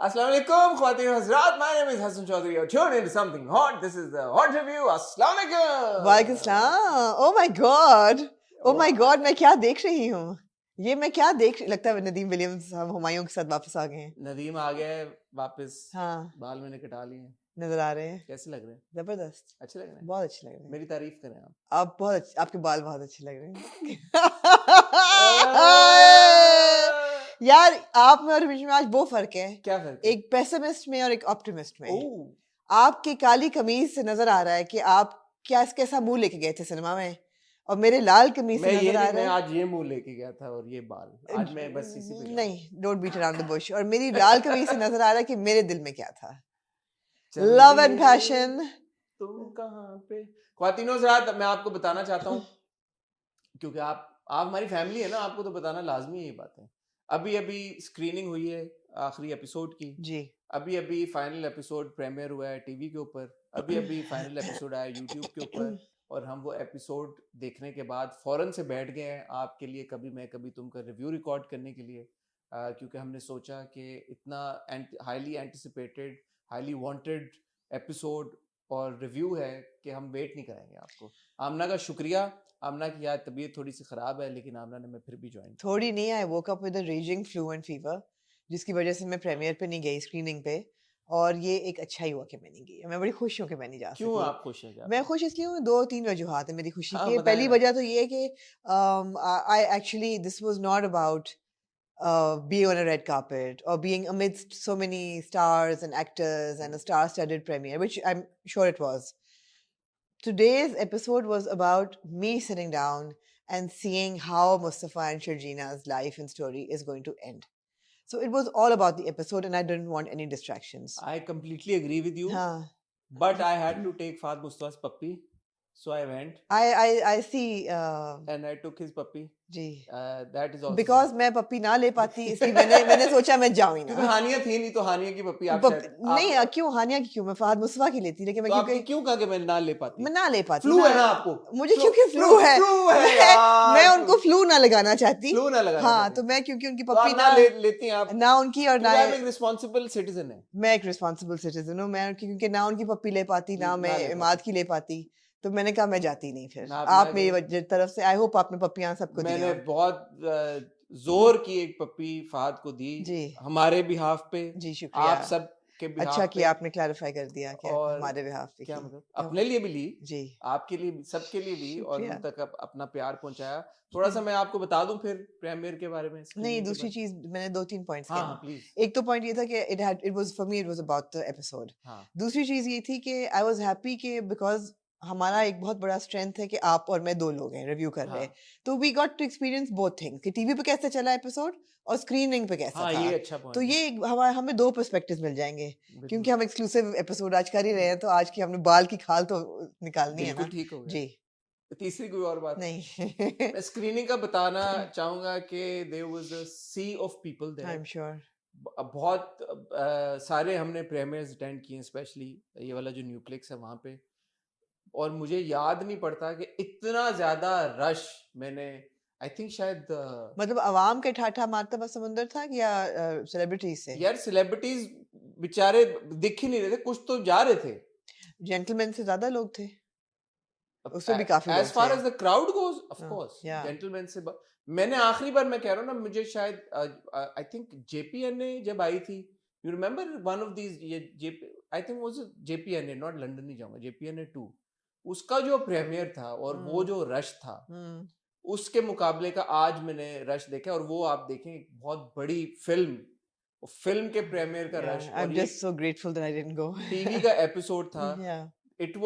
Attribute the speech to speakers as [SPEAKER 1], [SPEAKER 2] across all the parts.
[SPEAKER 1] Assalamu alaikum, Khwateen Hazrat. My name is Hassan Chaudhary. You're tuned into something hot. This is the Hot Review. Assalamu alaikum.
[SPEAKER 2] वालेकुम सलाम। Oh my God, oh my God, मैं क्या देख रही हूँ? ये मैं क्या देख लगता है नदीम विलियम्स हम हुमायूं के साथ वापस आ गए हैं।
[SPEAKER 1] नदीम आ गया है वापस।
[SPEAKER 2] हाँ,
[SPEAKER 1] बाल मैंने कटा लिए हैं।
[SPEAKER 2] नजर आ रहे हैं।
[SPEAKER 1] कैसे लग रहे हैं?
[SPEAKER 2] जबरदस्त,
[SPEAKER 1] अच्छे लग रहे हैं?
[SPEAKER 2] बहुत अच्छे लग रहे हैं।
[SPEAKER 1] मेरी तारीफ करें आप।
[SPEAKER 2] आप बहुत अच्छे, आपके बाल बहुत अच्छे लग रहे हैं। यार आप में और बीच में आज वो फर्क है,
[SPEAKER 1] क्या फर्क है?
[SPEAKER 2] एक पेसिमिस्ट में और एक ऑप्टिमिस्ट में।
[SPEAKER 1] ओह
[SPEAKER 2] आपकी काली कमीज से नजर आ रहा है कि आप क्या कैसा मुंह लेके गए थे सिनेमा में, और मेरे लाल कमीज से
[SPEAKER 1] मैं ये
[SPEAKER 2] नजर आ
[SPEAKER 1] नहीं,
[SPEAKER 2] रहा
[SPEAKER 1] मैं
[SPEAKER 2] है।
[SPEAKER 1] आज ये मुंह लेके गया था और ये बाल आज मैं बस इसी पे
[SPEAKER 2] नहीं, don't beat around the bush. और मेरी लाल कमीज से नजर आ रहा है कि मेरे दिल में क्या था। Love and passion.
[SPEAKER 1] तुम कहाँ पे? ख्वातीनो हज़रात, मैं आपको बताना चाहता हूँ क्योंकि आप हमारी फैमिली है ना, आपको तो बताना लाजमी है ये बातें। अभी अभी स्क्रीनिंग हुई है आखिरी एपिसोड की
[SPEAKER 2] जी।
[SPEAKER 1] अभी अभी फाइनल एपिसोड प्रीमियर हुआ है टीवी के ऊपर। अभी अभी फाइनल एपिसोड आया यूट्यूब के ऊपर और हम वो एपिसोड देखने के बाद फौरन से बैठ गए हैं आपके लिए कभी मैं कभी तुम का रिव्यू रिकॉर्ड करने के लिए, क्योंकि हमने सोचा कि इतना highly anticipated highly wanted episode और रिव्यू है कि हम वेट नहीं करेंगे आपको। आमना का शुक्रिया। आमना की यार तबीयत थोड़ी सी ख़राब है लेकिन आमना ने मैं फिर भी ज्वाइन
[SPEAKER 2] थोड़ी नहीं, I woke up with a raging flu and fever, जिसकी वजह से मैं प्रीमियर पे नहीं गई, स्क्रीनिंग पे। और ये एक अच्छा ही हुआ कि मैं नहीं गई। मैं बड़ी खुश हूँ कि मैं नहीं जा
[SPEAKER 1] क्यों
[SPEAKER 2] सकी।
[SPEAKER 1] आप खुश हैं?
[SPEAKER 2] मैं खुश इसलिए हूँ, 2-3 वजूहात है मेरी खुशी
[SPEAKER 1] हाँ
[SPEAKER 2] की।
[SPEAKER 1] बताएं
[SPEAKER 2] पहली
[SPEAKER 1] ना।
[SPEAKER 2] वजह तो ये है कि I actually this was not about being on a red carpet or being amidst so many stars and actors and a star-studded premiere, which I'm sure it was. Today's episode was about me sitting down and seeing how Mustafa and Sharjina's life and story is going to end. So it was all about the episode, and I didn't want any distractions.
[SPEAKER 1] I completely agree with you.
[SPEAKER 2] Haan.
[SPEAKER 1] But I had to take Fahd Mustafa's puppy. So I went
[SPEAKER 2] I see.
[SPEAKER 1] and I took his puppy.
[SPEAKER 2] जी.
[SPEAKER 1] That is also
[SPEAKER 2] Because मैं पप्पी ना ले पाती, इसलिए मैंने सोचा मैं जाऊँ ही
[SPEAKER 1] क्योंकि
[SPEAKER 2] ना।
[SPEAKER 1] हानिया थी नहीं तो हानिया की पप्पी आप शायद
[SPEAKER 2] नहीं, क्यों हानिया की क्यों, मैं फहद मुस्तफा की लेती, लेकिन मैं
[SPEAKER 1] तो आपने
[SPEAKER 2] क्योंकि
[SPEAKER 1] क्यों कहा कि मैं ना ले पाती?
[SPEAKER 2] मैं ना ले पाती
[SPEAKER 1] फ्लू
[SPEAKER 2] ना,
[SPEAKER 1] है ना आपको?
[SPEAKER 2] मुझे क्योंकि फ्लू है
[SPEAKER 1] यार,
[SPEAKER 2] मैं उनको फ्लू ना लगाना चाहती।
[SPEAKER 1] फ्लू ना लगाना
[SPEAKER 2] हाँ,
[SPEAKER 1] चाहती।
[SPEAKER 2] तो मैं क्योंकि उनकी
[SPEAKER 1] तो
[SPEAKER 2] पप्पी
[SPEAKER 1] आप ना लेती हैं आप
[SPEAKER 2] ना उनकी और ना
[SPEAKER 1] आप एक रिस्पांसिबल सिटीजन है।
[SPEAKER 2] मैं एक रिस्पांसिबल सिटीजन हूँ। मैं क्योंकि ना उनकी पप्पी ले पाती ना मैं इमाद की ले पाती, तो मैंने कहा मैं जाती नहीं। फिर आप मेरी तरफ से आई होप आपने पप्पियां सबको दी।
[SPEAKER 1] मैंने बहुत जोर की एक पप्पी फहद को दी
[SPEAKER 2] जी,
[SPEAKER 1] हमारे बिहाफ पे।
[SPEAKER 2] जी शुक्रिया,
[SPEAKER 1] आप सब के बिहाफ
[SPEAKER 2] अच्छा
[SPEAKER 1] पे।
[SPEAKER 2] किया आपने क्लैरिफाई कर दिया कि
[SPEAKER 1] और
[SPEAKER 2] हमारे बिहाफ पे
[SPEAKER 1] क्या
[SPEAKER 2] की।
[SPEAKER 1] मतलब अपने लिए भी ली,
[SPEAKER 2] जी,
[SPEAKER 1] आपके लिए भी, सबके लिए ली और
[SPEAKER 2] शुक्रिया।
[SPEAKER 1] उन तक अपना प्यार पहुंचाया। थोड़ा सा मैं आपको बता दूं फिर प्रीमियर के बारे में।
[SPEAKER 2] नहीं, दूसरी चीज मैंने 2-3 पॉइंट्स
[SPEAKER 1] हाँ
[SPEAKER 2] किए।
[SPEAKER 1] प्लीज।
[SPEAKER 2] एक तो पॉइंट ये था कि it was for me, it was about the episode.
[SPEAKER 1] हाँ
[SPEAKER 2] दूसरी चीज ये थी कि आई वाज हैप्पी कि बिकॉज हमारा एक बहुत बड़ा स्ट्रेंथ है कि आप और मैं 2 लोग हैं रिव्यू कर रहे हैं, तो we got to experience both things कि टीवी पे कैसे चला एपिसोड और स्क्रीनिंग पे कैसा
[SPEAKER 1] हाँ
[SPEAKER 2] था।
[SPEAKER 1] ये अच्छा
[SPEAKER 2] तो
[SPEAKER 1] पॉइंट
[SPEAKER 2] ये हमें 2 पर्सपेक्टिव्स मिल जाएंगे, क्योंकि हम एक्सक्लूसिव एपिसोड आज कर ही रहे हैं, तो आज की हमने बाल की खाल तो निकालनी है ना।
[SPEAKER 1] बिल्कुल ठीक हो गया।
[SPEAKER 2] जी
[SPEAKER 1] तीसरी कोई और बात
[SPEAKER 2] नहीं।
[SPEAKER 1] मैं स्क्रीनिंग का बताना चाहूंगा कि there was a sea of people there.
[SPEAKER 2] I am sure
[SPEAKER 1] बहुत सारे हमने प्रीमियर्स अटेंड किए, स्पेशली ये वाला जो न्यूप्लेक्स है वहां पे, और मुझे याद नहीं पड़ता कि इतना ज्यादा रश मैंने आई थिंक शायद
[SPEAKER 2] मतलब अवाम के ठाठा मारता बस समुंदर था या सेलिब्रिटीज से?
[SPEAKER 1] यार सेलिब्रिटीज बेचारे दिख ही नहीं रहे थे, कुछ तो जा रहे थे।
[SPEAKER 2] जेंटलमैन से ज्यादा लोग थे, उसमें भी काफी
[SPEAKER 1] एज
[SPEAKER 2] लोग
[SPEAKER 1] फार
[SPEAKER 2] थे।
[SPEAKER 1] As the crowd goes off
[SPEAKER 2] हाँ,
[SPEAKER 1] कोर्स
[SPEAKER 2] yeah.
[SPEAKER 1] जेंटलमैन से मैंने आखिरी बार मैं कह रहा हूँ ना, मुझे शायद आई थिंक जेपीएनए जब आई थी, you remember one of these, ये I think was JPNA, not London नहीं जाऊंगा, जेपीएनए 2, उसका जो प्रीमियर था और वो जो रश था उसके मुकाबले का आज मैंने रश देखा। और वो आप देखें एक बहुत बड़ी फिल्म के प्रीमियर का रश,
[SPEAKER 2] I'm
[SPEAKER 1] और ये
[SPEAKER 2] just so grateful that I didn't go.
[SPEAKER 1] TV का एपिसोड था।
[SPEAKER 2] Yeah.
[SPEAKER 1] It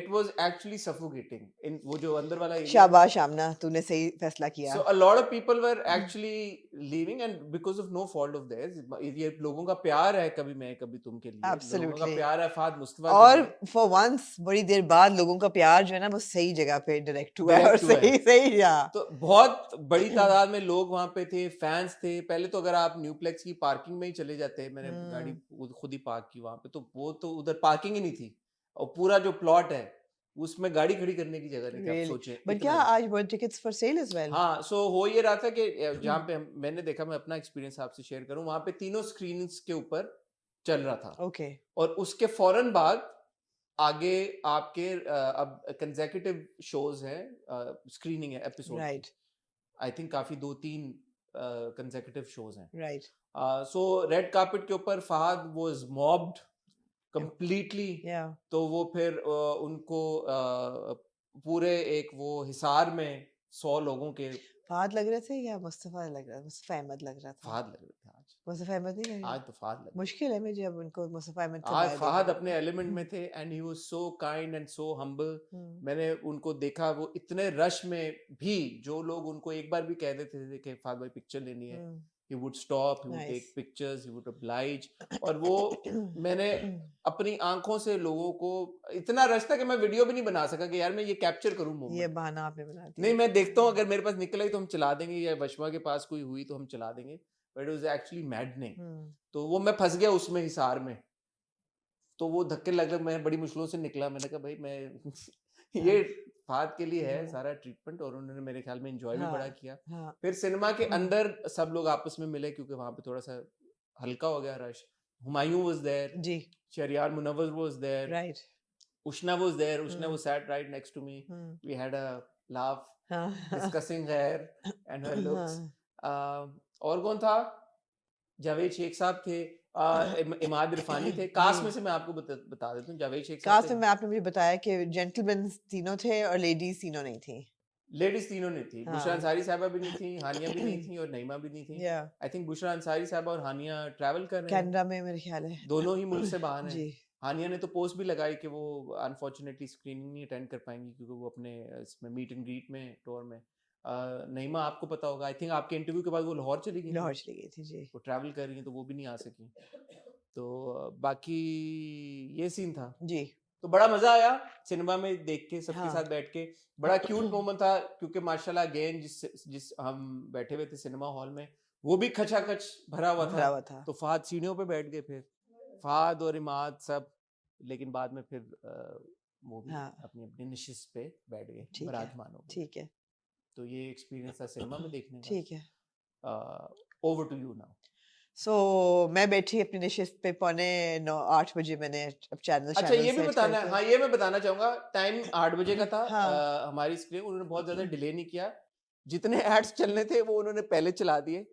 [SPEAKER 1] was actually suffocating in वो जो अंदर वाला एरिया।
[SPEAKER 2] शाबाश आमना, तूने सही फैसला किया।
[SPEAKER 1] So a lot of people were actually leaving and because of no fault of theirs. ये लोगों का प्यार है, कभी मैं कभी तुम के लिए, लोगों का
[SPEAKER 2] Absolutely.
[SPEAKER 1] प्यार है फहद मुस्तफा
[SPEAKER 2] और
[SPEAKER 1] के लिए।
[SPEAKER 2] फॉर वंस बड़ी देर बाद लोगों का प्यार जो है ना वो सही जगह पे डायरेक्ट हुआ है और
[SPEAKER 1] Direct हुआ है।
[SPEAKER 2] सही या
[SPEAKER 1] तो बहुत बड़ी तादाद में लोग वहां पे थे, फैंस थे। पहले तो अगर आप न्यूप्लेक्स की पार्किंग में ही चले जाते, मैंने गाड़ी खुद ही पार्क की वहां पे, तो वो तो उधर पार्किंग ही नहीं थी, और पूरा जो प्लॉट है उसमें गाड़ी खड़ी करने की जगह नहीं थी। आप सोचें
[SPEAKER 2] बट क्या आज were tickets for sale as well?
[SPEAKER 1] हाँ, सो हो ये रहा था कि जहाँ पे मैंने देखा, मैं अपना एक्सपीरियंस आपसे शेयर करूं, वहां पे तीनों स्क्रीन्स के ऊपर चल रहा था
[SPEAKER 2] Okay.
[SPEAKER 1] और उसके फौरन बाद आगे आपके अब कंसेक्यूटिव शोज हैं, स्क्रीनिंग है एपिसोड की।
[SPEAKER 2] Right.
[SPEAKER 1] आई थिंक काफी 2-3 कंसेक्यूटिव शोज हैं।
[SPEAKER 2] Right.
[SPEAKER 1] सो रेड कार्पेट के ऊपर Fahad was mobbed completely.
[SPEAKER 2] Yeah.
[SPEAKER 1] तो वो फिर उनको पूरे एक वो हिसार में 100 लोगों के
[SPEAKER 2] फहद लग रहे थे या मुस्तफा लग रहा, मुस्तफा अहमद लग रहा था?
[SPEAKER 1] फहद लग रहे थे आज।
[SPEAKER 2] मुस्तफा अहमद नहीं लग
[SPEAKER 1] आज
[SPEAKER 2] रहे?
[SPEAKER 1] तो फहद लग रहे थे।
[SPEAKER 2] मुश्किल है मुझे अब उनको मुस्तफा अहमद से
[SPEAKER 1] आज
[SPEAKER 2] बाय
[SPEAKER 1] फहद
[SPEAKER 2] देखना।
[SPEAKER 1] अपने एलिमेंट में थे and he was so kind and so humble.
[SPEAKER 2] Hmm,
[SPEAKER 1] मैंने उनको देखा, वो इतने रश में भी जो लोग उनको एक बार भी कह देते थे कि फहद भाई पिक्चर लेनी है,
[SPEAKER 2] हम्म,
[SPEAKER 1] he would stop, he would
[SPEAKER 2] Nice.
[SPEAKER 1] take pictures, he would oblige। और वो मैंने अपनी आंखों से लोगों को, इतना रश था कि मैं वीडियो भी नहीं बना सका कि यार मैं ये कैप्चर करूं
[SPEAKER 2] ये
[SPEAKER 1] मोमेंट।
[SPEAKER 2] बहाना आपने बना दिया।
[SPEAKER 1] नहीं, मैं देखता हूँ अगर मेरे पास निकल आई तो हम चला देंगे, या वशमा के पास कोई हुई तो हम चला देंगे, but it was actually maddening. तो वो मैं फंस गया उसमें हिसार में, तो वो धक्के लग मैं बड़ी मुश्किलों से निकला। मैंने कहा भाई मैं ये फहद के लिए है सारा ट्रीटमेंट, और उन्होंने मेरे ख्याल में एंजॉय भी बड़ा किया।
[SPEAKER 2] हाँ,
[SPEAKER 1] फिर सिनेमा के अंदर सब लोग आपस में मिले क्योंकि वहां पे थोड़ा सा हल्का हो गया रश। हुमायूं वाज देयर,
[SPEAKER 2] जी,
[SPEAKER 1] Shehryar Munawar was there,
[SPEAKER 2] right,
[SPEAKER 1] Ushna was there, Ushna was sat right next to me. We had a laugh
[SPEAKER 2] हाँ,
[SPEAKER 1] discussing her and her looks.
[SPEAKER 2] हाँ,
[SPEAKER 1] और कौन था? जावेद शेख साहब थे, इमाद इरफानी थे। कास्ट
[SPEAKER 2] जी।
[SPEAKER 1] में से मैं आपको बता देता हूँ, जावेद शेख साहब
[SPEAKER 2] कास्ट
[SPEAKER 1] थे।
[SPEAKER 2] में आपने मुझे बताया कि जेंटलमैन तीनों थे और लेडीज तीनों नहीं थी।
[SPEAKER 1] लेडीज तीनों नहीं थी,
[SPEAKER 2] हाँ।
[SPEAKER 1] बुशरा अंसारी साहबा भी नहीं थी, हानिया भी नहीं थी और नईमा भी नहीं थी।
[SPEAKER 2] या
[SPEAKER 1] आई थिंक बुशरा अंसारी साहबा और हानिया ट्रैवल कर रहे हैं,
[SPEAKER 2] कनाडा में मेरे ख्याल है।
[SPEAKER 1] दोनों ही मुल्क से बाहर हैं।
[SPEAKER 2] जी,
[SPEAKER 1] हानिया ने तो पोस्ट भी लगाई कि वो अनफॉर्चुनेटली स्क्रीनिंग नहीं अटेंड कर पाएंगी क्योंकि वो अपने इसमें मीट एंड ग्रीट में टूर में। नईमा आपको पता होगा, आई थिंक आपके इंटरव्यू के बाद वो लाहौर चली गई थी।
[SPEAKER 2] लाहौर चली गई थी जी।
[SPEAKER 1] वो ट्रैवल कर रही हैं तो वो भी नहीं आ सकी। तो बाकी ये सीन था।
[SPEAKER 2] जी,
[SPEAKER 1] तो बड़ा मजा आया सिनेमा में देख के, सबके
[SPEAKER 2] हाँ।
[SPEAKER 1] साथ बैठ के। बड़ा क्यूट मोमेंट था क्योंकि माशाल्लाह अगेन जिस हम बैठे हुए थे सिनेमा हॉल में, वो भी खचाखच भरा हुआ
[SPEAKER 2] भरा
[SPEAKER 1] था।
[SPEAKER 2] हुआ था।
[SPEAKER 1] तो फहद सीढ़ियों पे बैठ गए, फिर फहद और इमाद सब, लेकिन बाद में फिर वो भी
[SPEAKER 2] हाँ।
[SPEAKER 1] अपनी अपनी निशिस्त पे बैठ गए,
[SPEAKER 2] ठीक है,
[SPEAKER 1] विराजमान हो गए।
[SPEAKER 2] ठीक है,
[SPEAKER 1] तो ये एक्सपीरियंस था सिनेमा में देखने का।
[SPEAKER 2] ठीक है।
[SPEAKER 1] Over to you now.
[SPEAKER 2] So मैं बैठी अपनी निशिस्त पे 7:45 बजे मैंने अब चैनल
[SPEAKER 1] अच्छा ये भी बताना है, हाँ ये मैं बताना चाहूंगा, टाइम 8 बजे का था।
[SPEAKER 2] हाँ।
[SPEAKER 1] हमारी स्क्रीन उन्होंने बहुत ज्यादा डिले नहीं किया, जितने एड्स चलने थे वो उन्होंने पहले चला दिए।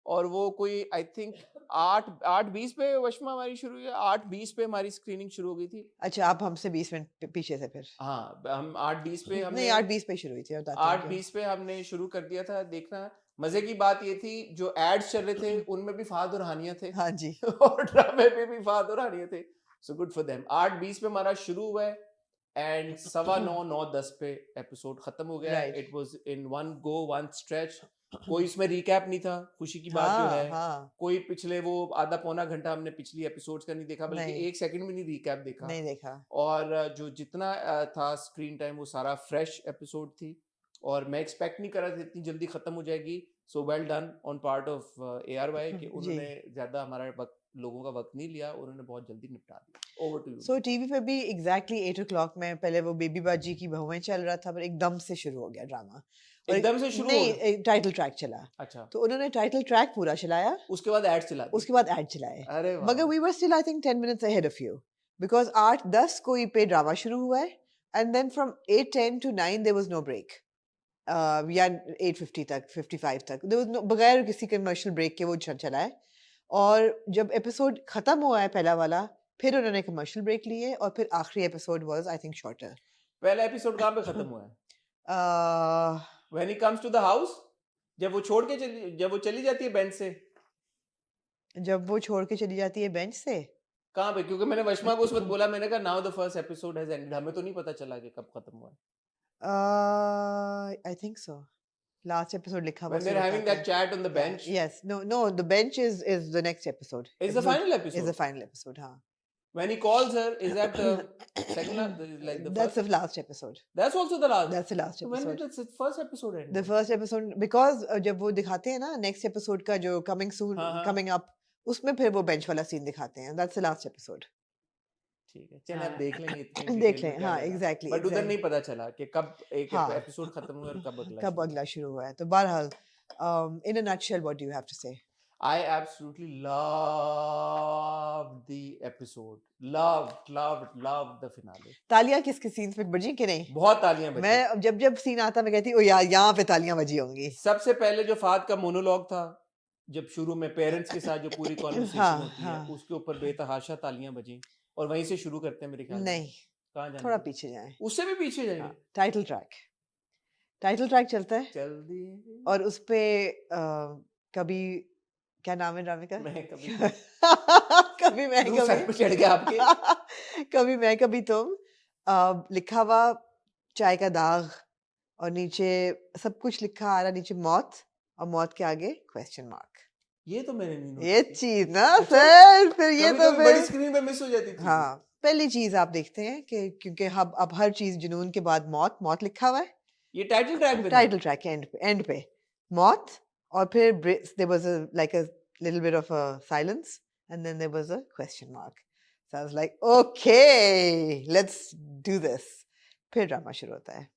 [SPEAKER 1] और वो कोई आई थिंक 8:20 पे वशमा हमारी शुरू हुई है, 8:20 पे हमारी स्क्रीनिंग शुरू हो गई थी।
[SPEAKER 2] अच्छा, आप हमसे 20 मिनट पीछे से फिर?
[SPEAKER 1] हाँ, हम 8:20 पे हमने
[SPEAKER 2] नहीं, 8:20 पे शुरू हुई थी, बताती हूँ क्यों।
[SPEAKER 1] 8:20 पे हमने शुरू कर दिया था देखना। मजे की बात ये थी जो एड्स चल रहे थे उनमें भी फहद और हानिया थे
[SPEAKER 2] हाँ जी।
[SPEAKER 1] और ड्रामे पे भी फहद और हानिया थे। So good for them. 8:20 पे हमारा शुरू हुआ है एंड 9:15 9:10 पे एपिसोड खत्म हो गया है।
[SPEAKER 2] Right.
[SPEAKER 1] It was in one go one stretch. कोई इसमें रिकैप नहीं था, खुशी की बात जो
[SPEAKER 2] हाँ,
[SPEAKER 1] है।
[SPEAKER 2] हाँ,
[SPEAKER 1] कोई पिछले वो आधा पौना घंटा हमने पिछली एपिसोड्स का नहीं देखा, बल्कि
[SPEAKER 2] नहीं।
[SPEAKER 1] 1 सेकंड भी नहीं रिकैप देखा।
[SPEAKER 2] नहीं देखा।
[SPEAKER 1] और जो जितना था स्क्रीन टाइम वो सारा फ्रेश एपिसोड थी, और मैं एक्सपेक्ट नहीं कर रहा था इतनी जल्दी खत्म हो जाएगी। So well done on part of ARY कि
[SPEAKER 2] जी।
[SPEAKER 1] उन्होंने ज्यादा हमारा वक्त, लोगों का वक्त नहीं लिया, उन्होंने बहुत जल्दी निपटा दिया। Over to you.
[SPEAKER 2] So TV पे भी एग्जैक्टली 8 o'clock में पहले वो बेबी बाजी की बहुएं चल रहा था, पर एकदम से शुरू हो गया ड्रामा। और
[SPEAKER 1] एकदम से शुरू हो
[SPEAKER 2] नहीं,
[SPEAKER 1] गया?
[SPEAKER 2] टाइटल ट्रैक चला।
[SPEAKER 1] अच्छा,
[SPEAKER 2] तो उन्होंने टाइटल ट्रैक पूरा चलाया,
[SPEAKER 1] उसके बाद एड चला दी।
[SPEAKER 2] उसके बाद ऐड चलाए।
[SPEAKER 1] अरे वाह।
[SPEAKER 2] मगर we were still I think 10 minutes ahead of you because 8:10 कोई पे ड्रामा शुरू हुआ है and then from 8:10 to 9 there was no break. या 8:50 तक 55 तक there was no, बगैर किसी कमर्शियल ब्रेक के वो चला है। और जब एपिसोड खत्म हुआ है पहला वाला, फिर उन्होंने कमर्शियल ब्रेक लिए और फिर आखिरी episode was I think shorter.
[SPEAKER 1] पहला एपिसोड कहाँ पे खत्म हुआ है? When he comes to the house, जब वो छोड़ के जब वो चली जाती है बेंच से,
[SPEAKER 2] जब वो छोड़ के चली जाती है बेंच से।
[SPEAKER 1] कहाँ पे? क्योंकि मैंने वशमा को उस वक्त बोला, मैंने कहा now the first episode has ended, हमें तो नहीं पता चला कि कब खत्म हुआ है।
[SPEAKER 2] I think so last episode लिखा हुआ
[SPEAKER 1] When they're having that chat on the bench,
[SPEAKER 2] yes, no, the bench is the next episode.
[SPEAKER 1] is the final episode.
[SPEAKER 2] Is the final episode, हाँ.
[SPEAKER 1] When he calls her, is that the second, like the
[SPEAKER 2] That's
[SPEAKER 1] first?
[SPEAKER 2] the last episode.
[SPEAKER 1] That's also the last.
[SPEAKER 2] That's the last
[SPEAKER 1] So when
[SPEAKER 2] episode.
[SPEAKER 1] did the first episode end?
[SPEAKER 2] The first episode because जब वो दिखाते हैं ना next episode का जो coming soon,
[SPEAKER 1] हाँ, हाँ.
[SPEAKER 2] coming up, उसमें फिर वो bench वाला scene दिखाते हैं. That's the last episode.
[SPEAKER 1] ठीक है, चलिए अब देख लेंगे इतनी
[SPEAKER 2] देख
[SPEAKER 1] detail में
[SPEAKER 2] लें,
[SPEAKER 1] क्या
[SPEAKER 2] हाँ,
[SPEAKER 1] लगा।
[SPEAKER 2] exactly,
[SPEAKER 1] But उधर
[SPEAKER 2] exactly.
[SPEAKER 1] नहीं पता चला कि कब एक
[SPEAKER 2] हाँ.
[SPEAKER 1] एपिसोड खत्म हुआ और कब अगला
[SPEAKER 2] कब
[SPEAKER 1] शुरू।
[SPEAKER 2] अगला शुरू हुआ है. तो बहरहाल, in a nutshell, what do you have to say?
[SPEAKER 1] I absolutely loved the episode. Loved the finale.
[SPEAKER 2] तालियां किसके सीन्स पे बजी कि नहीं?
[SPEAKER 1] बहुत तालियां बजी.
[SPEAKER 2] मैं जब सीन आता मैं कहती ओ यार यहाँ पे तालियां बजी होंगी.
[SPEAKER 1] सबसे पहले जो फाद का मोनोलॉग था, जब शुरू में पेरेंट्स के साथ जो पूरी कॉन्वर्सेशन होती है, उसके ऊपर बेतहाशा तालियां बजी. और वहीं से शुरू करते हैं मेरे ख्याल में.
[SPEAKER 2] नहीं,
[SPEAKER 1] कहाँ जाना?
[SPEAKER 2] थोड़ा पीछे जाएं.
[SPEAKER 1] उससे भी पीछे जाएंगे.
[SPEAKER 2] टाइटल ट्रैक चलता है
[SPEAKER 1] जल्दी.
[SPEAKER 2] और उस पे कभी क्या नाम है ड्रामे का?
[SPEAKER 1] मैं कभी
[SPEAKER 2] कभी मैं
[SPEAKER 1] क्यों सर पे चढ़ गया आपके?
[SPEAKER 2] कभी मैं कभी तुम, लिखा हुआ चाय का दाग और नीचे सब कुछ लिखा आ रहा, नीचे मौत और मौत के आगे क्वेश्चन मार्क.
[SPEAKER 1] ये तो मैंने नहीं नोटिस
[SPEAKER 2] ये
[SPEAKER 1] की.
[SPEAKER 2] चीज ना
[SPEAKER 1] अच्छा,
[SPEAKER 2] सर, फिर ये तो
[SPEAKER 1] कभी-कभी बड़ी
[SPEAKER 2] फिर
[SPEAKER 1] स्क्रीन पे मिस हो जाती थी.
[SPEAKER 2] हाँ, पहली चीज आप देखते हैं कि क्योंकि अब हर चीज जुनून के बाद मौत लिखा हुआ है.
[SPEAKER 1] ये टाइटल ट्रैक पे था.
[SPEAKER 2] टाइटल ट्रैक के एंड पे मौत और फिर there was like a little bit of a silence and then there was a question mark. So I was like, okay, let's do this. फिर ड्रामा शुरू होता है